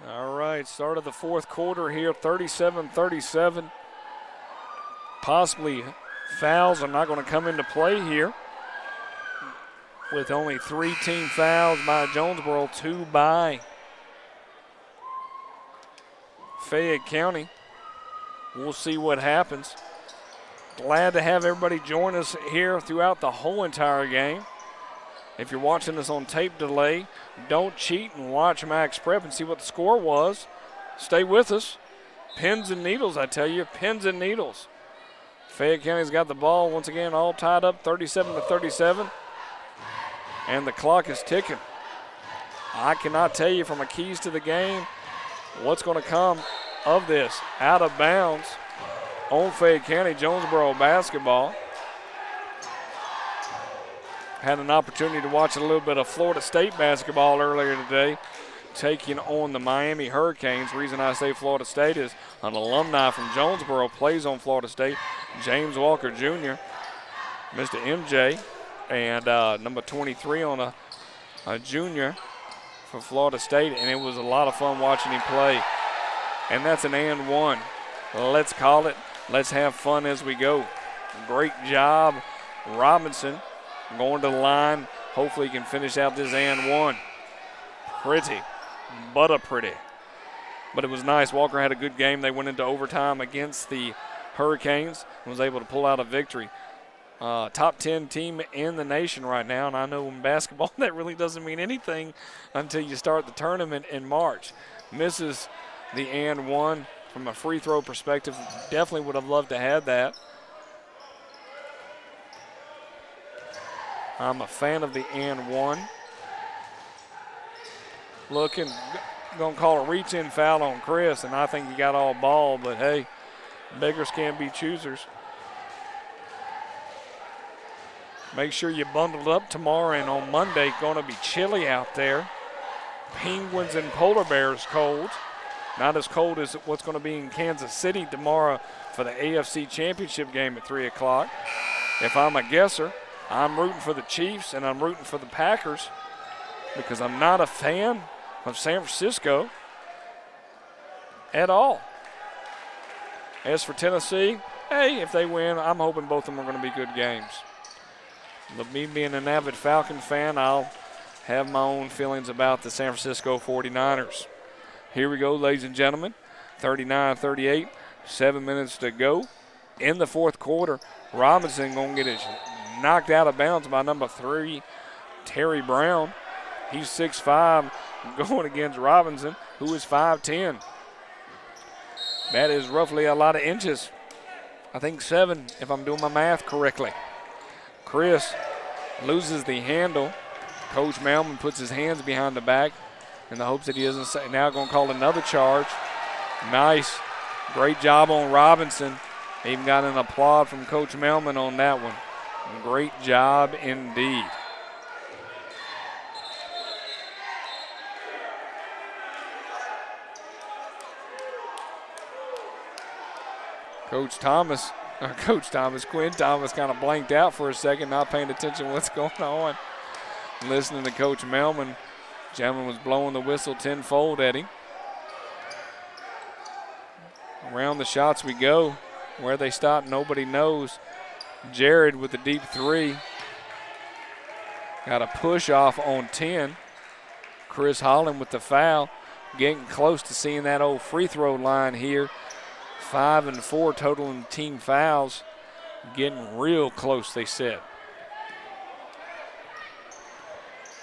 Speaker 2: All right, start of the fourth quarter here, 37-37. Possibly fouls are not going to come into play here with only 3 team fouls by Jonesboro, 2 by Fayette County. We'll see what happens. Glad to have everybody join us here throughout the whole entire game. If you're watching this on tape delay, don't cheat and watch Max Prep and see what the score was. Stay with us. Pins and needles, I tell you, pins and needles. Fayette County's got the ball once again all tied up, 37-37. And the clock is ticking. I cannot tell you from the keys to the game what's going to come of this. Out of bounds on Fayette County, Jonesboro basketball. Had an opportunity to watch a little bit of Florida State basketball earlier today, taking on the Miami Hurricanes. The reason I say Florida State is an alumni from Jonesboro plays on Florida State, James Walker Jr., Mr. MJ, and number 23 on a junior for Florida State, and it was a lot of fun watching him play. And that's an and one. Let's call it. Let's have fun as we go. Great job, Robinson, going to the line. Hopefully he can finish out this and one. Pretty, but a pretty. But it was nice. Walker had a good game. They went into overtime against the Hurricanes and was able to pull out a victory. Top 10 team in the nation right now, and I know in basketball that really doesn't mean anything until you start the tournament in March. Misses the and one from a free throw perspective. Definitely would have loved to have that. I'm a fan of the and one. Looking, going to call a reach-in foul on Chris, and I think he got all ball, but hey, beggars can't be choosers. Make sure you bundled up tomorrow, and on Monday, going to be chilly out there. Penguins and polar bears cold. Not as cold as what's going to be in Kansas City tomorrow for the AFC Championship game at 3 o'clock. If I'm a guesser, I'm rooting for the Chiefs and I'm rooting for the Packers because I'm not a fan of San Francisco at all. As for Tennessee, hey, if they win, I'm hoping both of them are going to be good games. But me being an avid Falcon fan, I'll have my own feelings about the San Francisco 49ers. Here we go, ladies and gentlemen, 39-38, 7 minutes to go. In the fourth quarter, Robinson going to get it knocked out of bounds by number 3, Terry Brown. He's 6'5", going against Robinson, who is 5'10". That is roughly a lot of inches. I think 7, if I'm doing my math correctly. Chris loses the handle. Coach Malman puts his hands behind the back in the hopes that he doesn't say. Now going to call another charge. Nice. Great job on Robinson. Even got an applaud from Coach Malman on that one. Great job indeed. Quinn Thomas kind of blanked out for a second, not paying attention to what's going on. Listening to Coach Malman. Gentleman was blowing the whistle tenfold at him. Around the shots we go. Where they stop, nobody knows. Jared with the deep 3. Got a push off on 10. Chris Holland with the foul. Getting close to seeing that old free throw line here. 5 and 4 total in team fouls. Getting real close, they said.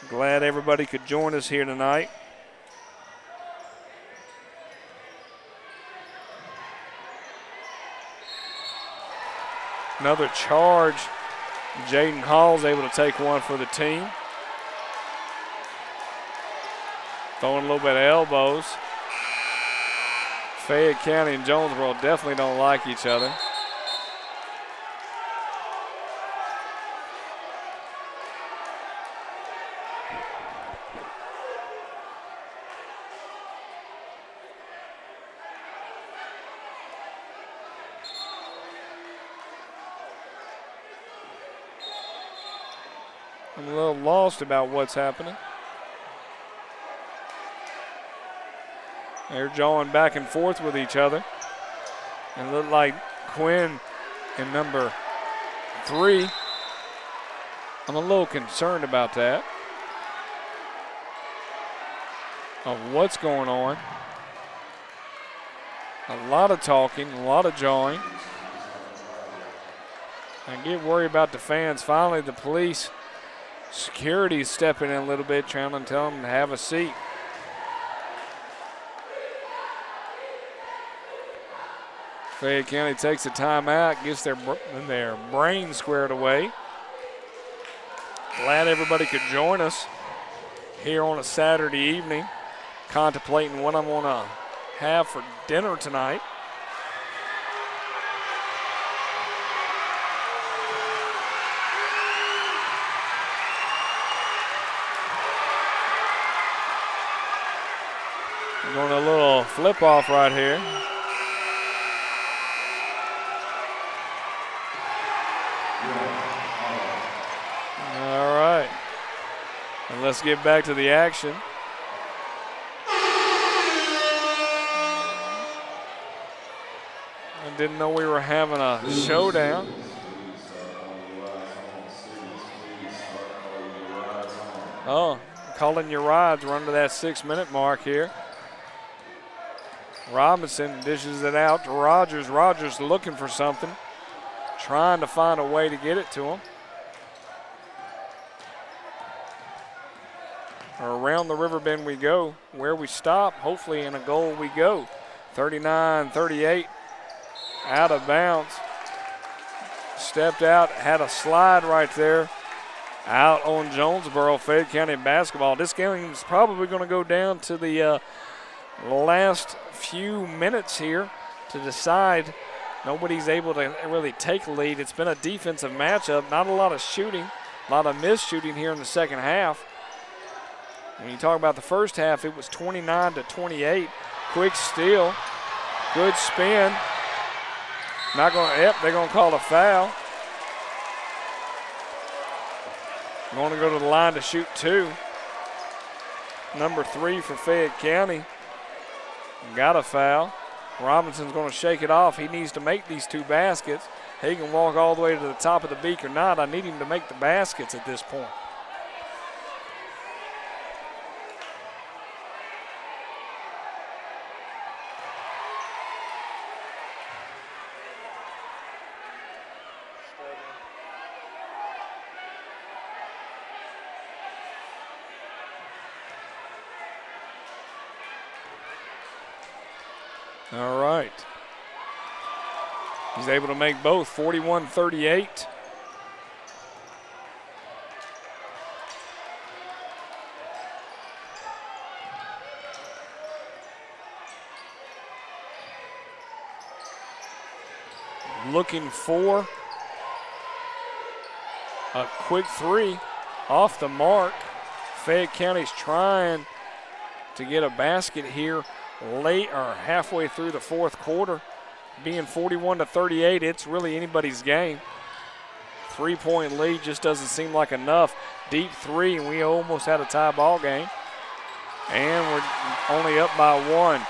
Speaker 2: Glad everybody could join us here tonight. Another charge. Jaden Hall's able to take one for the team. Throwing a little bit of elbows. Fayette County and Jonesboro definitely don't like each other. I'm a little lost about what's happening. They're jawing back and forth with each other. And it looked like Quinn and number 3. I'm a little concerned about that. Of what's going on. A lot of talking, a lot of jawing. I get worried about the fans. Finally, the police, security is stepping in a little bit, trying to tell them to have a seat. Fayette County takes a timeout, gets their brain squared away. Glad everybody could join us here on a Saturday evening, contemplating what I'm going to have for dinner tonight. We're going a little flip off right here. All right. And let's get back to the action. I didn't know we were having a showdown. Oh, calling your rides. We're under that 6-minute mark here. Robinson dishes it out to Rogers. Rogers looking for something, trying to find a way to get it to him. Around the river bend we go. Where we stop, hopefully in a goal we go. 39-38, out of bounds. Stepped out, had a slide right there. Out on Jonesboro, Fayette County basketball. This game is probably going to go down to the last few minutes here to decide. Nobody's able to really take a lead. It's been a defensive matchup, not a lot of shooting, a lot of missed shooting here in the second half. When you talk about the first half, it was 29-28. Quick steal, good spin. Not going to, they're going to call a foul. Going to go to the line to shoot 2. Number 3 for Fayette County. Got a foul. Robinson's going to shake it off. He needs to make these 2 baskets. He can walk all the way to the top of the beak or not. I need him to make the baskets at this point. All right. He's able to make both, 41-38. Looking for a quick 3 off the mark. Fayette County's trying to get a basket here late or halfway through the fourth quarter. Being 41-38, it's really anybody's game. 3-point lead just doesn't seem like enough. Deep 3, and we almost had a tie ball game. And we're only up by 1.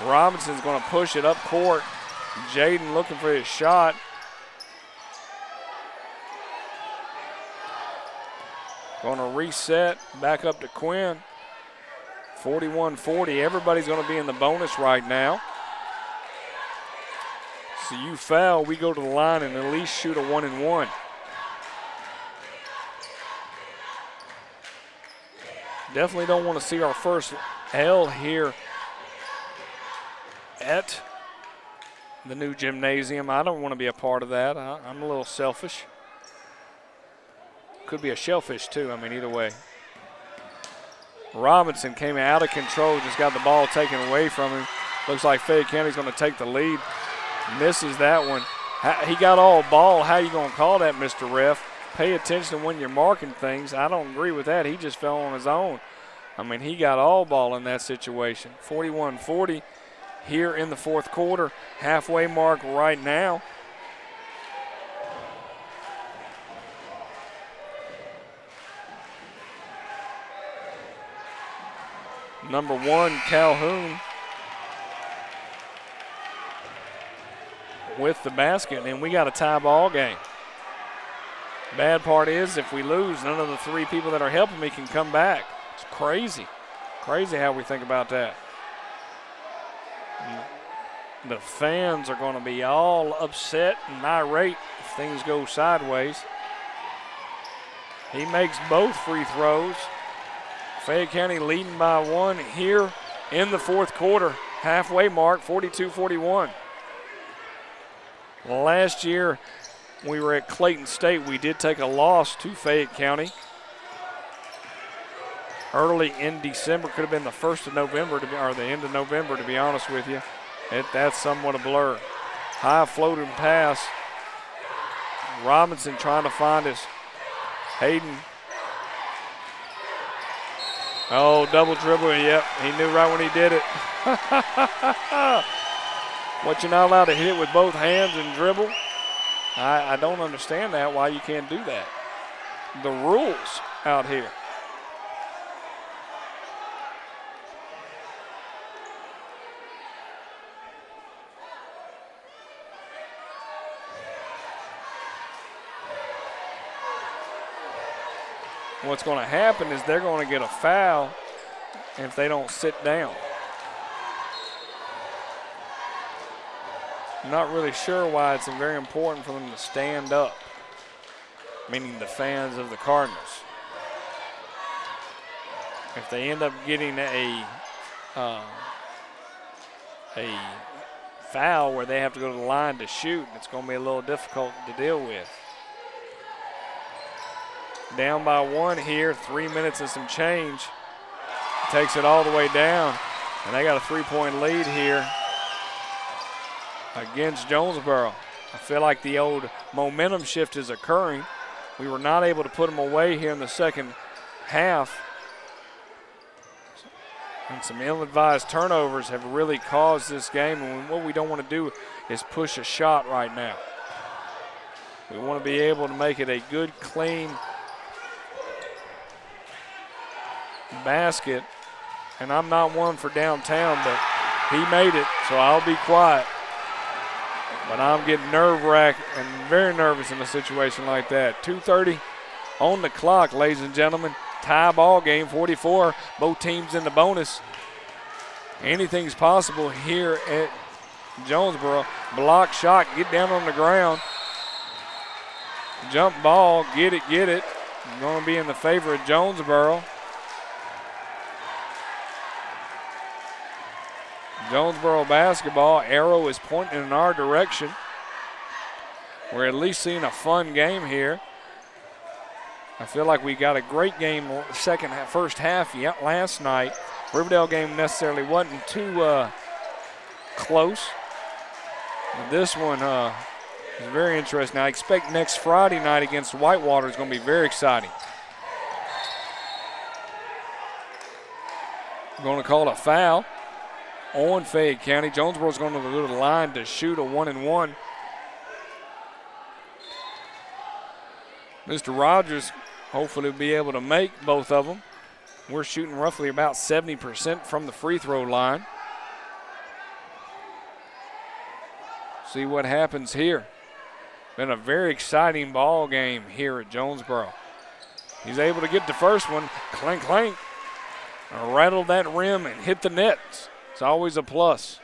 Speaker 2: Robinson's going to push it up court. Jaden looking for his shot. Going to reset back up to Quinn. 41-40. Everybody's going to be in the bonus right now. So you foul, we go to the line and at least shoot a 1-and-1. Definitely don't want to see our first L here at the new gymnasium. I don't want to be a part of that. I'm a little selfish. Could be a shellfish too, I mean, either way. Robinson came out of control, just got the ball taken away from him. Looks like Fayette County's going to take the lead. Misses that one. He got all ball. How you going to call that, Mr. Ref? Pay attention when you're marking things. I don't agree with that. He just fell on his own. I mean, he got all ball in that situation. 41-40 here in the fourth quarter. Halfway mark right now. Number 1, Calhoun, with the basket, and we got a tie ball game. Bad part is if we lose, none of the three people that are helping me can come back. It's crazy. Crazy how we think about that. The fans are going to be all upset and irate if things go sideways. He makes both free throws. Fayette County leading by one here in the fourth quarter. Halfway mark, 42-41. Last year, we were at Clayton State. We did take a loss to Fayette County early in December. Could have been the 1st of November, or the end of November, to be honest with you. That's somewhat a blur. High floating pass. Robinson trying to find his Hayden. Oh, double dribble. Yep, he knew right when he did it. What, you're not allowed to hit it with both hands and dribble? I don't understand that, why you can't do that. The rules out here. What's going to happen is they're going to get a foul if they don't sit down. I'm not really sure why it's very important for them to stand up, meaning the fans of the Cardinals. If they end up getting a foul where they have to go to the line to shoot, it's going to be a little difficult to deal with. Down by one here, 3 minutes and some change. Takes it all the way down, and they got a 3-point lead here against Jonesboro. I feel like the old momentum shift is occurring. We were not able to put them away here in the second half. And some ill-advised turnovers have really caused this game, and what we don't want to do is push a shot right now. We want to be able to make it a good, clean basket. And I'm not one for downtown, but he made it, so I'll be quiet. But I'm getting nerve-wracked and very nervous in a situation like that. 2:30 on the clock, ladies and gentlemen. Tie ball game, 44. Both teams in the bonus. Anything's possible here at Jonesboro. Block shot, get down on the ground. Jump ball, get it. Going to be in the favor of Jonesboro. Jonesboro basketball, arrow is pointing in our direction. We're at least seeing a fun game here. I feel like we got a great game first half last night. Riverdale game necessarily wasn't too close. This one is very interesting. I expect next Friday night against Whitewater is going to be very exciting. I'm going to call a foul on Fayette County. Jonesboro's going to go to the line to shoot a 1-and-1. Mr. Rogers hopefully will be able to make both of them. We're shooting roughly about 70% from the free throw line. See what happens here. Been a very exciting ball game here at Jonesboro. He's able to get the first one, clank, clank, rattle that rim and hit the net. It's always a plus.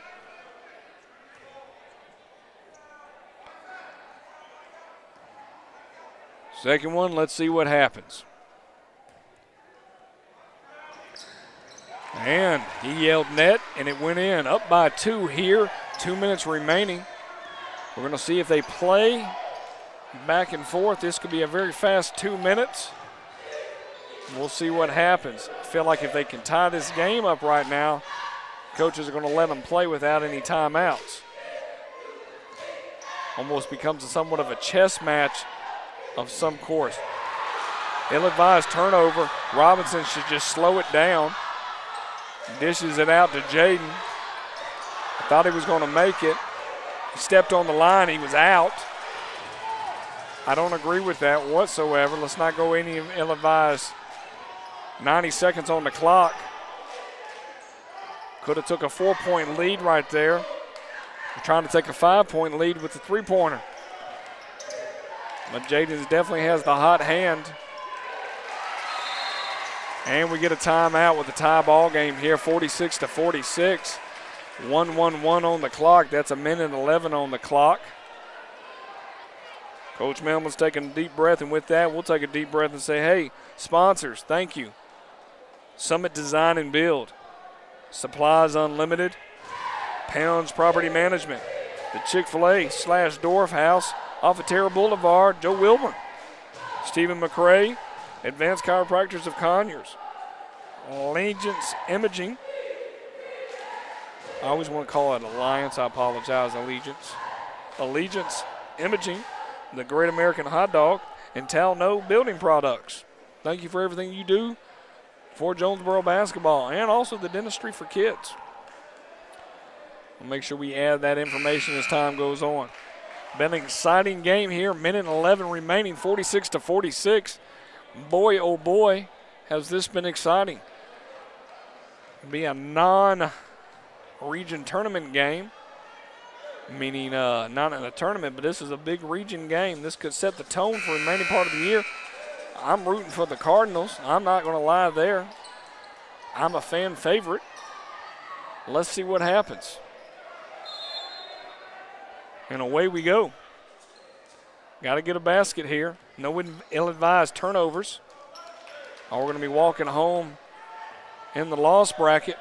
Speaker 2: Second one, let's see what happens. And he yelled net, and it went in. Up by 2 here, 2 minutes remaining. We're going to see if they play back and forth. This could be a very fast 2 minutes. We'll see what happens. I feel like if they can tie this game up right now, coaches are going to let them play without any timeouts. Almost becomes somewhat of a chess match of some course. Ill-advised turnover. Robinson should just slow it down. Dishes it out to Jaden. I thought he was going to make it. He stepped on the line. He was out. I don't agree with that whatsoever. Let's not go any ill-advised. 90 seconds on the clock. Could have took a 4-point lead right there. They're trying to take a 5-point lead with the three-pointer. But Jaden definitely has the hot hand. And we get a timeout with a tie ball game here, 46-46. 1-1-1 on the clock. That's a minute 11 on the clock. Coach Melman's taking a deep breath, and with that, we'll take a deep breath and say, hey, sponsors, thank you. Summit Design and Build, Supplies Unlimited, Pounds Property Management, the Chick-fil-A / Dorf House off of Terra Boulevard, Joe Wilburn, Stephen McRae, Advanced Chiropractors of Conyers, Allegiance Imaging. I always want to call it Alliance. I apologize, Allegiance Imaging, the Great American Hot Dog, and Talno Building Products. Thank you for everything you do for Jonesboro basketball and also the dentistry for kids. We'll make sure we add that information as time goes on. Been an exciting game here. Minute 11 remaining, 46-46. Boy, oh boy, has this been exciting. It'll be a non-region tournament game, meaning not in a tournament, but this is a big region game. This could set the tone for the remaining part of the year. I'm rooting for the Cardinals. I'm not going to lie there. I'm a fan favorite. Let's see what happens. And away we go. Got to get a basket here. No ill-advised turnovers. Or we're going to be walking home in the loss bracket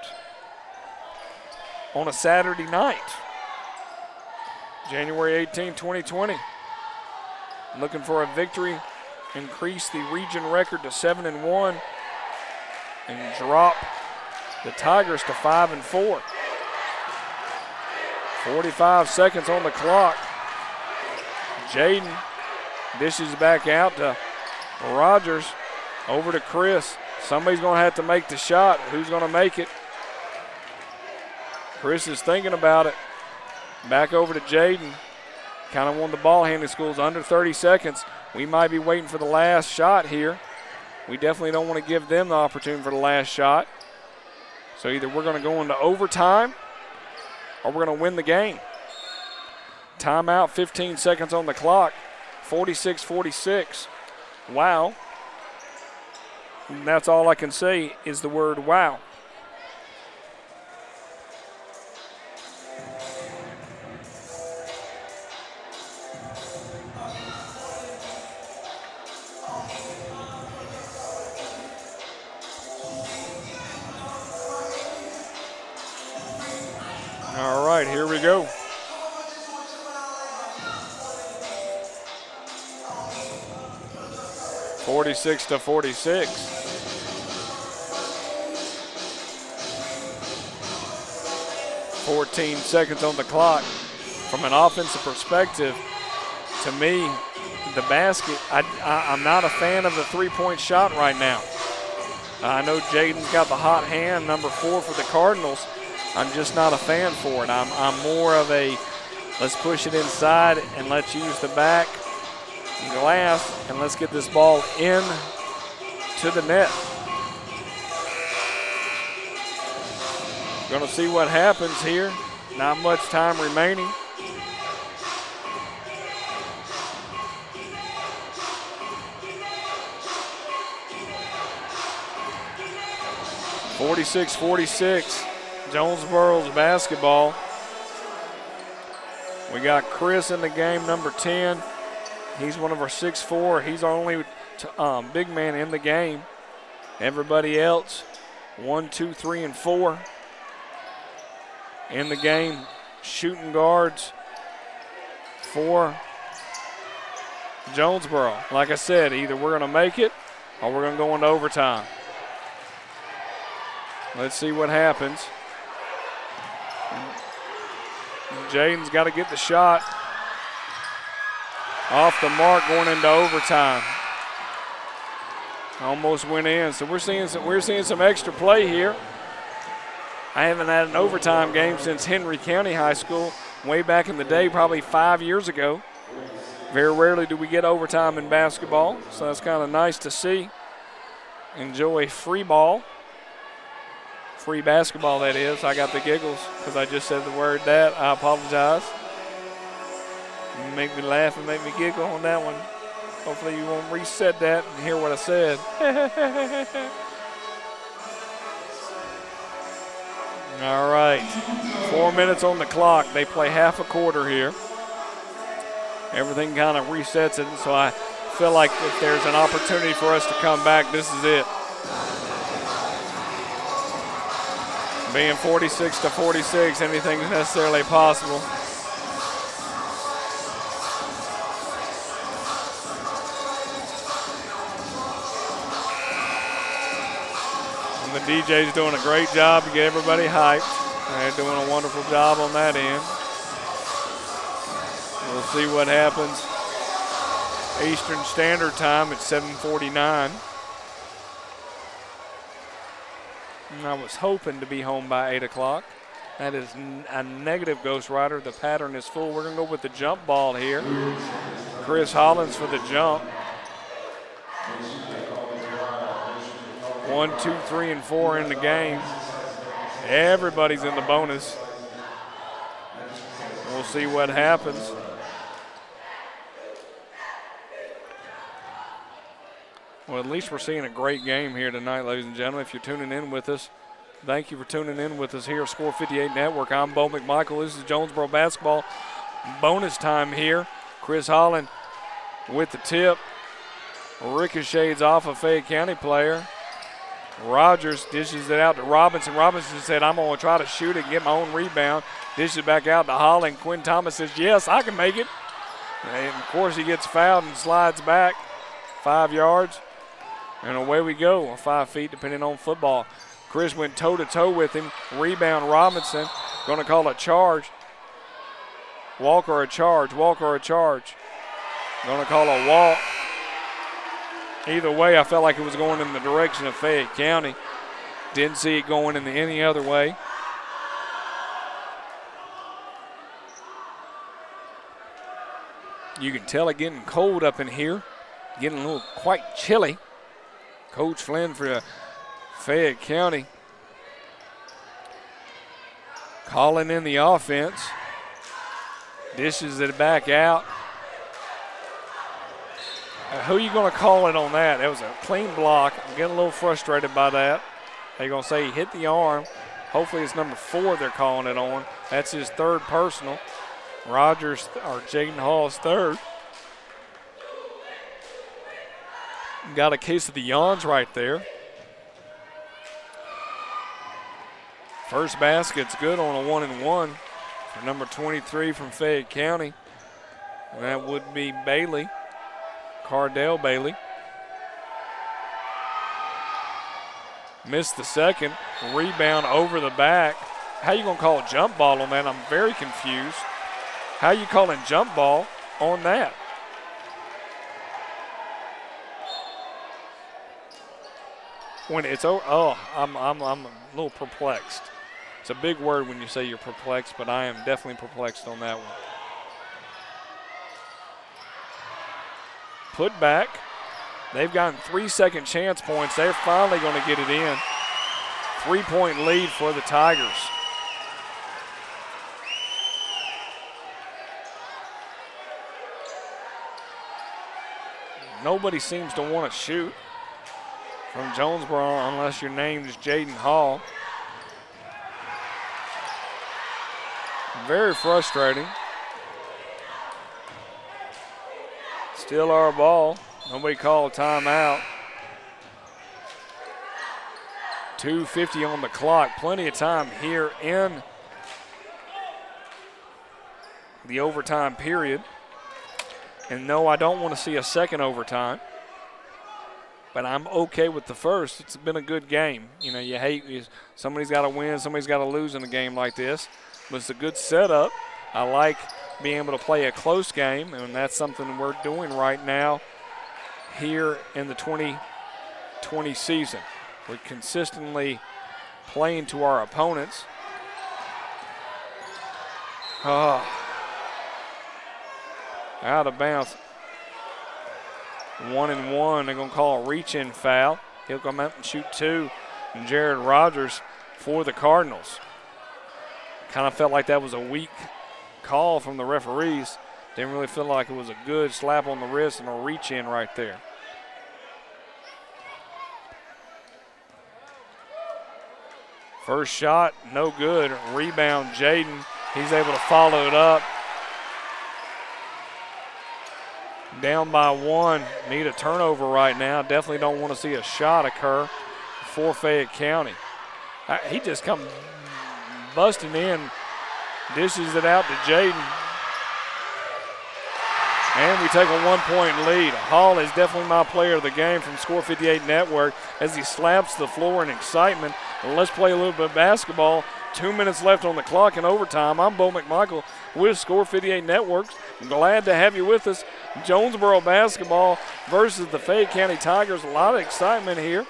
Speaker 2: on a Saturday night. January 18, 2020. Looking for a victory, increase the region record to 7-1, and drop the Tigers to 5-4. 45 seconds on the clock. Jaden dishes back out to Rogers, over to Chris. Somebody's going to have to make the shot. Who's going to make it? Chris is thinking about it. Back over to Jaden. Kind of won the ball handling schools, under 30 seconds. We might be waiting for the last shot here. We definitely don't want to give them the opportunity for the last shot. So either we're going to go into overtime or we're going to win the game. Timeout, 15 seconds on the clock, 46-46. Wow. And that's all I can say is the word wow. All right, here we go. (46-46). 14 seconds on the clock. From an offensive perspective, to me, the basket, I'm not a fan of the three-point shot right now. I know Jaden's got the hot hand, number 4 for the Cardinals. I'm just not a fan for it. I'm more of a let's push it inside and let's use the back glass and let's get this ball in to the net. Going to see what happens here. Not much time remaining. (46-46). Jonesboro's basketball. We got Chris in the game, number 10. He's one of our 6'4". He's our only big man in the game. Everybody else, 1, 2, 3, and 4 in the game. Shooting guards for Jonesboro. Like I said, either we're going to make it or we're going to go into overtime. Let's see what happens. Jaden's got to get the shot off the mark going into overtime. Almost went in. So we're seeing some extra play here. I haven't had an overtime game since Henry County High School way back in the day, probably 5 years ago. Very rarely do we get overtime in basketball, so that's kind of nice to see. Enjoy free ball. Free basketball, that is. I got the giggles because I just said the word that. I apologize. Make me laugh and make me giggle on that one. Hopefully you won't reset that and hear what I said. All right. 4 minutes on the clock. They play half a quarter here. Everything kind of resets it, so I feel like if there's an opportunity for us to come back, this is it. Being 46-46, anything is necessarily possible. And the DJ's doing a great job to get everybody hyped. They're doing a wonderful job on that end. We'll see what happens. Eastern Standard Time at 7:49. And I was hoping to be home by 8 o'clock. That is a negative, Ghost Rider. The pattern is full. We're going to go with the jump ball here. Chris Hollins for the jump. 1, 2, 3, and 4 in the game. Everybody's in the bonus. We'll see what happens. Well, at least we're seeing a great game here tonight, ladies and gentlemen. If you're tuning in with us, thank you for tuning in with us here at Score 58 Network. I'm Bo McMichael. This is Jonesboro basketball bonus time here. Chris Holland with the tip. Ricochets off a Fayette County player. Rogers dishes it out to Robinson. Robinson said, I'm going to try to shoot it and get my own rebound. Dishes it back out to Holland. Quinn Thomas says, yes, I can make it. And, of course, he gets fouled and slides back 5 yards. And away we go, or 5 feet, depending on football. Chris went toe-to-toe with him. Rebound Robinson. Going to call a charge. Walker a charge. Walker a charge. Going to call a walk. Either way, I felt like it was going in the direction of Fayette County. Didn't see it going in any other way. You can tell it getting cold up in here. Getting a little quite chilly. Coach Flynn for Fayette County calling in the offense. Dishes it back out. Who are you going to call it on that? That was a clean block. I'm getting a little frustrated by that. They're going to say he hit the arm. Hopefully it's number 4 they're calling it on. That's his third personal. Rogers, or Jaden Hall's third. Got a case of the yawns right there. First basket's good on a 1-and-1 for number 23 from Fayette County. And that would be Bailey, Cardell Bailey. Missed the second. Rebound over the back. How you going to call a jump ball on that? I'm very confused. How you calling jump ball on that? When it's over, I'm a little perplexed. It's a big word when you say you're perplexed, but I am definitely perplexed on that one. Put back. They've gotten 3-second chance points. They're finally going to get it in. 3-point lead for the Tigers. Nobody seems to want to shoot from Jonesboro unless your name is Jaden Hall. Very frustrating. Still our ball. Nobody called timeout. 2:50 on the clock. Plenty of time here in the overtime period. And no, I don't want to see a second overtime. But I'm okay with the first. It's been a good game. You know, you hate somebody's got to win, somebody's got to lose in a game like this. But it's a good setup. I like being able to play a close game, and that's something we're doing right now here in the 2020 season. We're consistently playing to our opponents. Out of bounds. 1-and-1. They're going to call a reach-in foul. He'll come out and shoot 2. And Jared Rogers for the Cardinals. Kind of felt like that was a weak call from the referees. Didn't really feel like it was a good slap on the wrist and a reach in right there. First shot, no good. Rebound, Jaden. He's able to follow it up. Down by one. Need a turnover right now. Definitely don't want to see a shot occur for Fayette County. He just come busting in, dishes it out to Jaden. And we take a 1-point lead. Hall is definitely my player of the game from Score 58 Network as he slaps the floor in excitement. And let's play a little bit of basketball. 2 minutes left on the clock in overtime. I'm Bo McMichael with Score 58 Networks. Glad to have you with us. Jonesboro basketball versus the Fayette County Tigers. A lot of excitement here.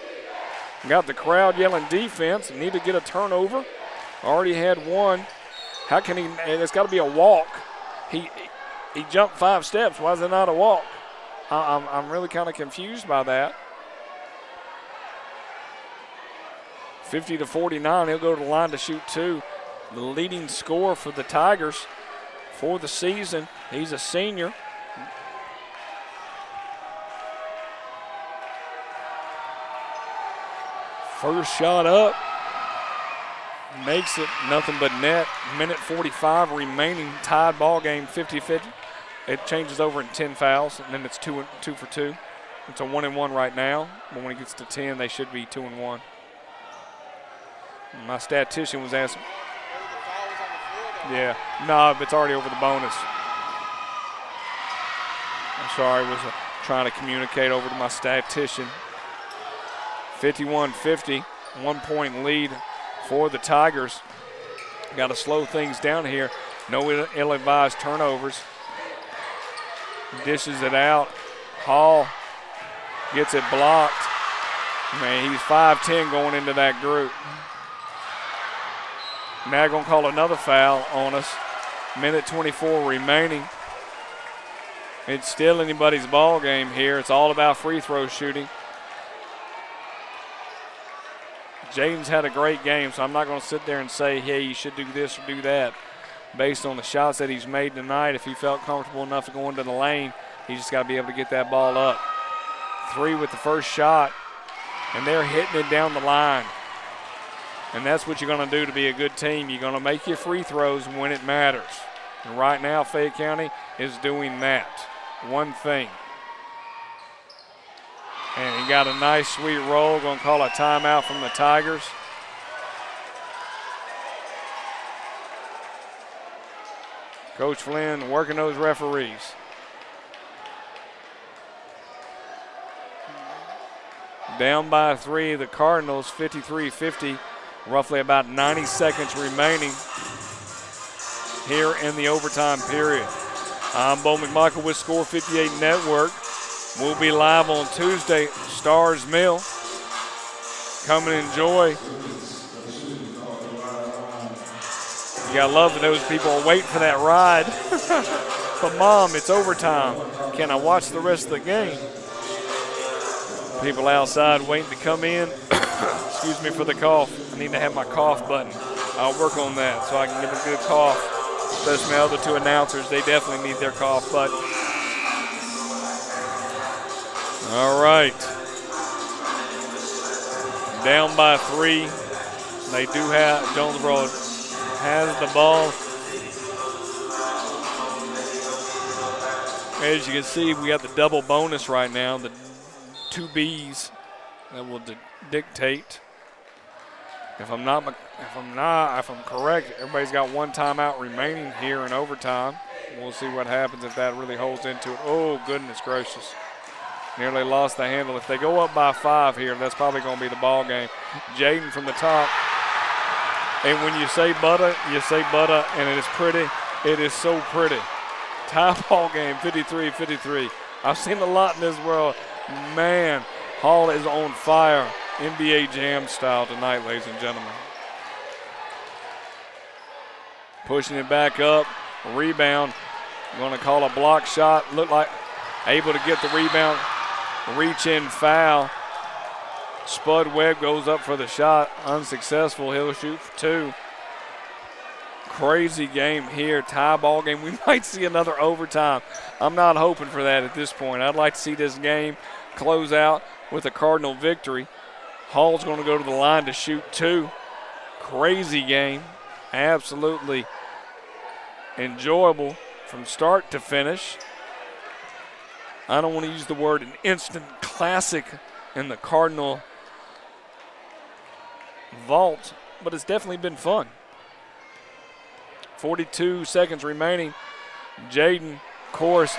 Speaker 2: Got the crowd yelling defense. Need to get a turnover. Already had one. How can he? It's got to be a walk. He jumped 5 steps. Why is it not a walk? I'm really kind of confused by that. 50-49. He'll go to the line to shoot 2. The leading scorer for the Tigers for the season. He's a senior. First shot up. Makes it nothing but net. Minute 45 remaining. Tied ball game 50-50. It changes over in 10 fouls, and then it's 2 for 2. It's a 1-1 right now, but when it gets to 10, they should be 2-1. My statistician was asking. Yeah, no, it's already over the bonus. I'm sorry, I was trying to communicate over to my statistician. 51-50, 1-point lead for the Tigers. Got to slow things down here. No ill-advised turnovers. Dishes it out. Hall gets it blocked. Man, he's 5'10" going into that group. Now going to call another foul on us. Minute 24 remaining. It's still anybody's ball game here. It's all about free throw shooting. Jaden's had a great game, so I'm not going to sit there and say, hey, you should do this or do that. Based on the shots that he's made tonight, if he felt comfortable enough to go into the lane, he just got to be able to get that ball up. 3 with the first shot, and they're hitting it down the line. And that's what you're going to do to be a good team. You're going to make your free throws when it matters. And right now, Fayette County is doing that. One thing. And he got a nice, sweet roll. Going to call a timeout from the Tigers. Coach Flynn working those referees. Down by 3, the Cardinals, 53-50. Roughly about 90 seconds remaining here in the overtime period. I'm Bo McMichael with Score 58 Network. We'll be live on Tuesday, Stars Mill. Come and enjoy. You gotta love that those people are waiting for that ride. But Mom, it's overtime. Can I watch the rest of the game? People outside waiting to come in. Excuse me for the cough. I need to have my cough button. I'll work on that so I can get a good cough. Especially my other 2 announcers, they definitely need their cough button. All right. Down by 3. They do have, Jonesboro has the ball. As you can see, we got the double bonus right now, the 2 Bs that will dictate. If I'm correct, everybody's got 1 timeout remaining here in overtime. We'll see what happens if that really holds into it. Oh, goodness gracious. Nearly lost the handle. If they go up by 5 here, that's probably going to be the ball game. Jaden from the top. And when you say butter, and it is pretty. It is so pretty. Tie ball game, 53-53. I've seen a lot in this world. Man, Hall is on fire. NBA Jam style tonight, ladies and gentlemen. Pushing it back up. Rebound. Going to call a block shot. Look like able to get the rebound. Reach in foul. Spud Webb goes up for the shot, unsuccessful. He'll shoot for 2. Crazy game here, tie ball game. We might see another overtime. I'm not hoping for that at this point. I'd like to see this game close out with a Cardinal victory. Hall's going to go to the line to shoot 2. Crazy game, absolutely enjoyable from start to finish. I don't want to use the word an instant classic in the Cardinal vault, but it's definitely been fun. 42 seconds remaining. Jaden, of course,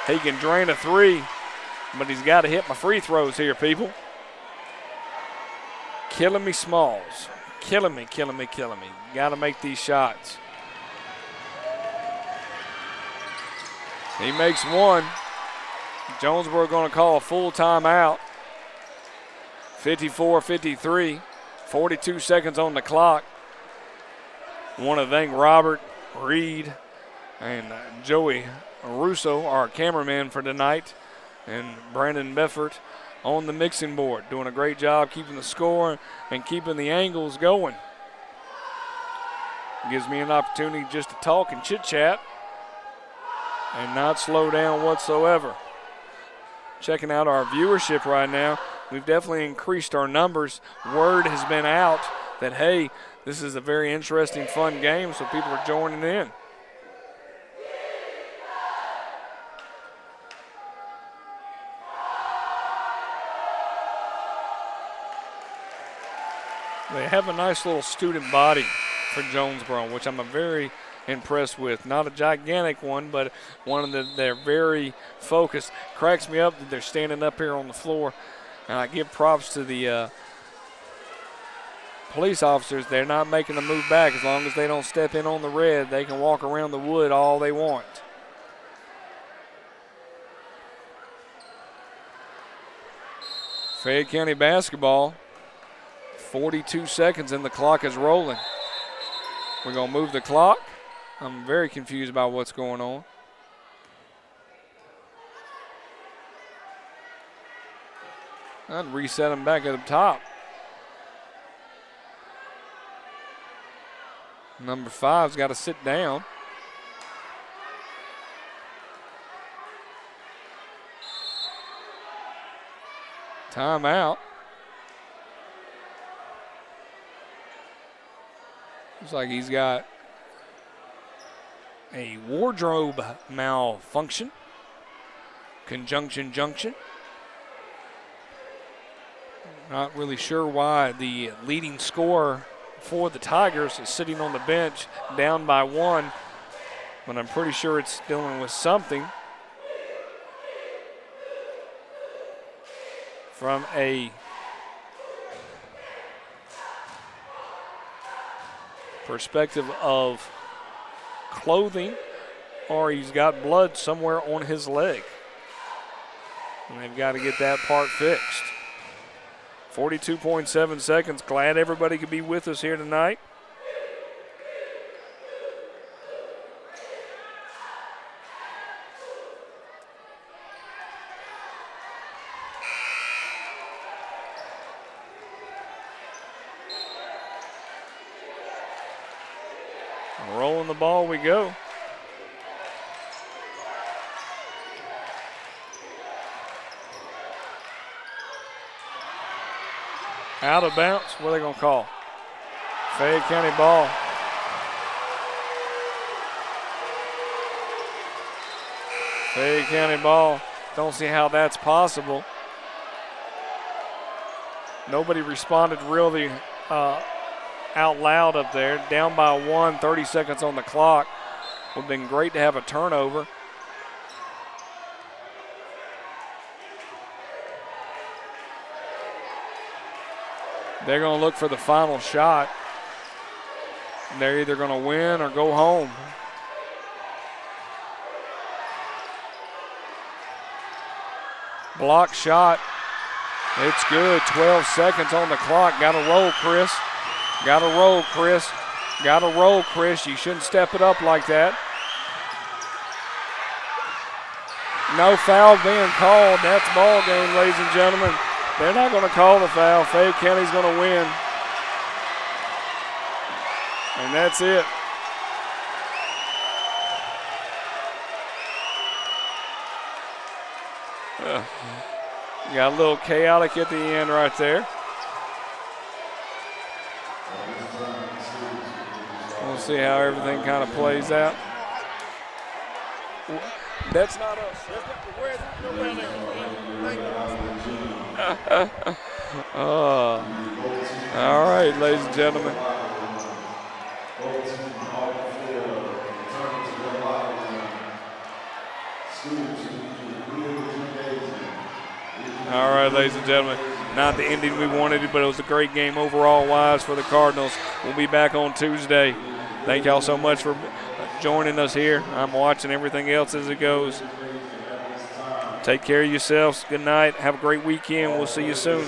Speaker 2: he can drain a 3, but he's got to hit my free throws here, people. Killing me, Smalls. Killing me. Got to make these shots. He makes 1. Jonesboro going to call a full timeout. 54-53, 42 seconds on the clock. Want to thank Robert, Reed, and Joey Russo, our cameraman for tonight, and Brandon Beffert on the mixing board, doing a great job keeping the score and keeping the angles going. Gives me an opportunity just to talk and chit-chat and not slow down whatsoever. Checking out our viewership right now. We've definitely increased our numbers. Word has been out that, hey, this is a very interesting, fun game, so people are joining in. They have a nice little student body for Jonesboro, which I'm very impressed with. Not a gigantic one, but one that they're very focused. Cracks me up that they're standing up here on the floor, and I give props to the police officers. They're not making a move back. As long as they don't step in on the red, they can walk around the wood all they want. Fayette County basketball, 42 seconds and the clock is rolling. We're going to move the clock. I'm very confused about what's going on. I'd reset them back at the top. Number 5's got to sit down. Timeout. Looks like he's got a wardrobe malfunction. Conjunction junction. Not really sure why the leading scorer for the Tigers is sitting on the bench down by 1, but I'm pretty sure it's dealing with something. From a perspective of clothing, or he's got blood somewhere on his leg. And they've got to get that part fixed. 42.7 seconds. Glad everybody could be with us here tonight. Rolling the ball we go. Out of bounds. What are they going to call? Fayette County ball. Fayette County ball. Don't see how that's possible. Nobody responded really out loud up there. Down by 1, 30 seconds on the clock. Would have been great to have a turnover. They're going to look for the final shot. They're either going to win or go home. Block shot. It's good. 12 seconds on the clock. Got to roll, Chris. Got to roll, Chris. Got to roll, Chris. You shouldn't step it up like that. No foul being called. That's ball game, ladies and gentlemen. They're not going to call the foul. Fayette County's going to win. And that's it. Got a little chaotic at the end right there. We'll see how everything kind of plays out. That's not us. All right, ladies and gentlemen. All right, ladies and gentlemen. Not the ending we wanted, but it was a great game overall wise for the Cardinals. We'll be back on Tuesday. Thank y'all so much for joining us here. I'm watching everything else as it goes. Take care of yourselves. Good night. Have a great weekend. We'll see you soon.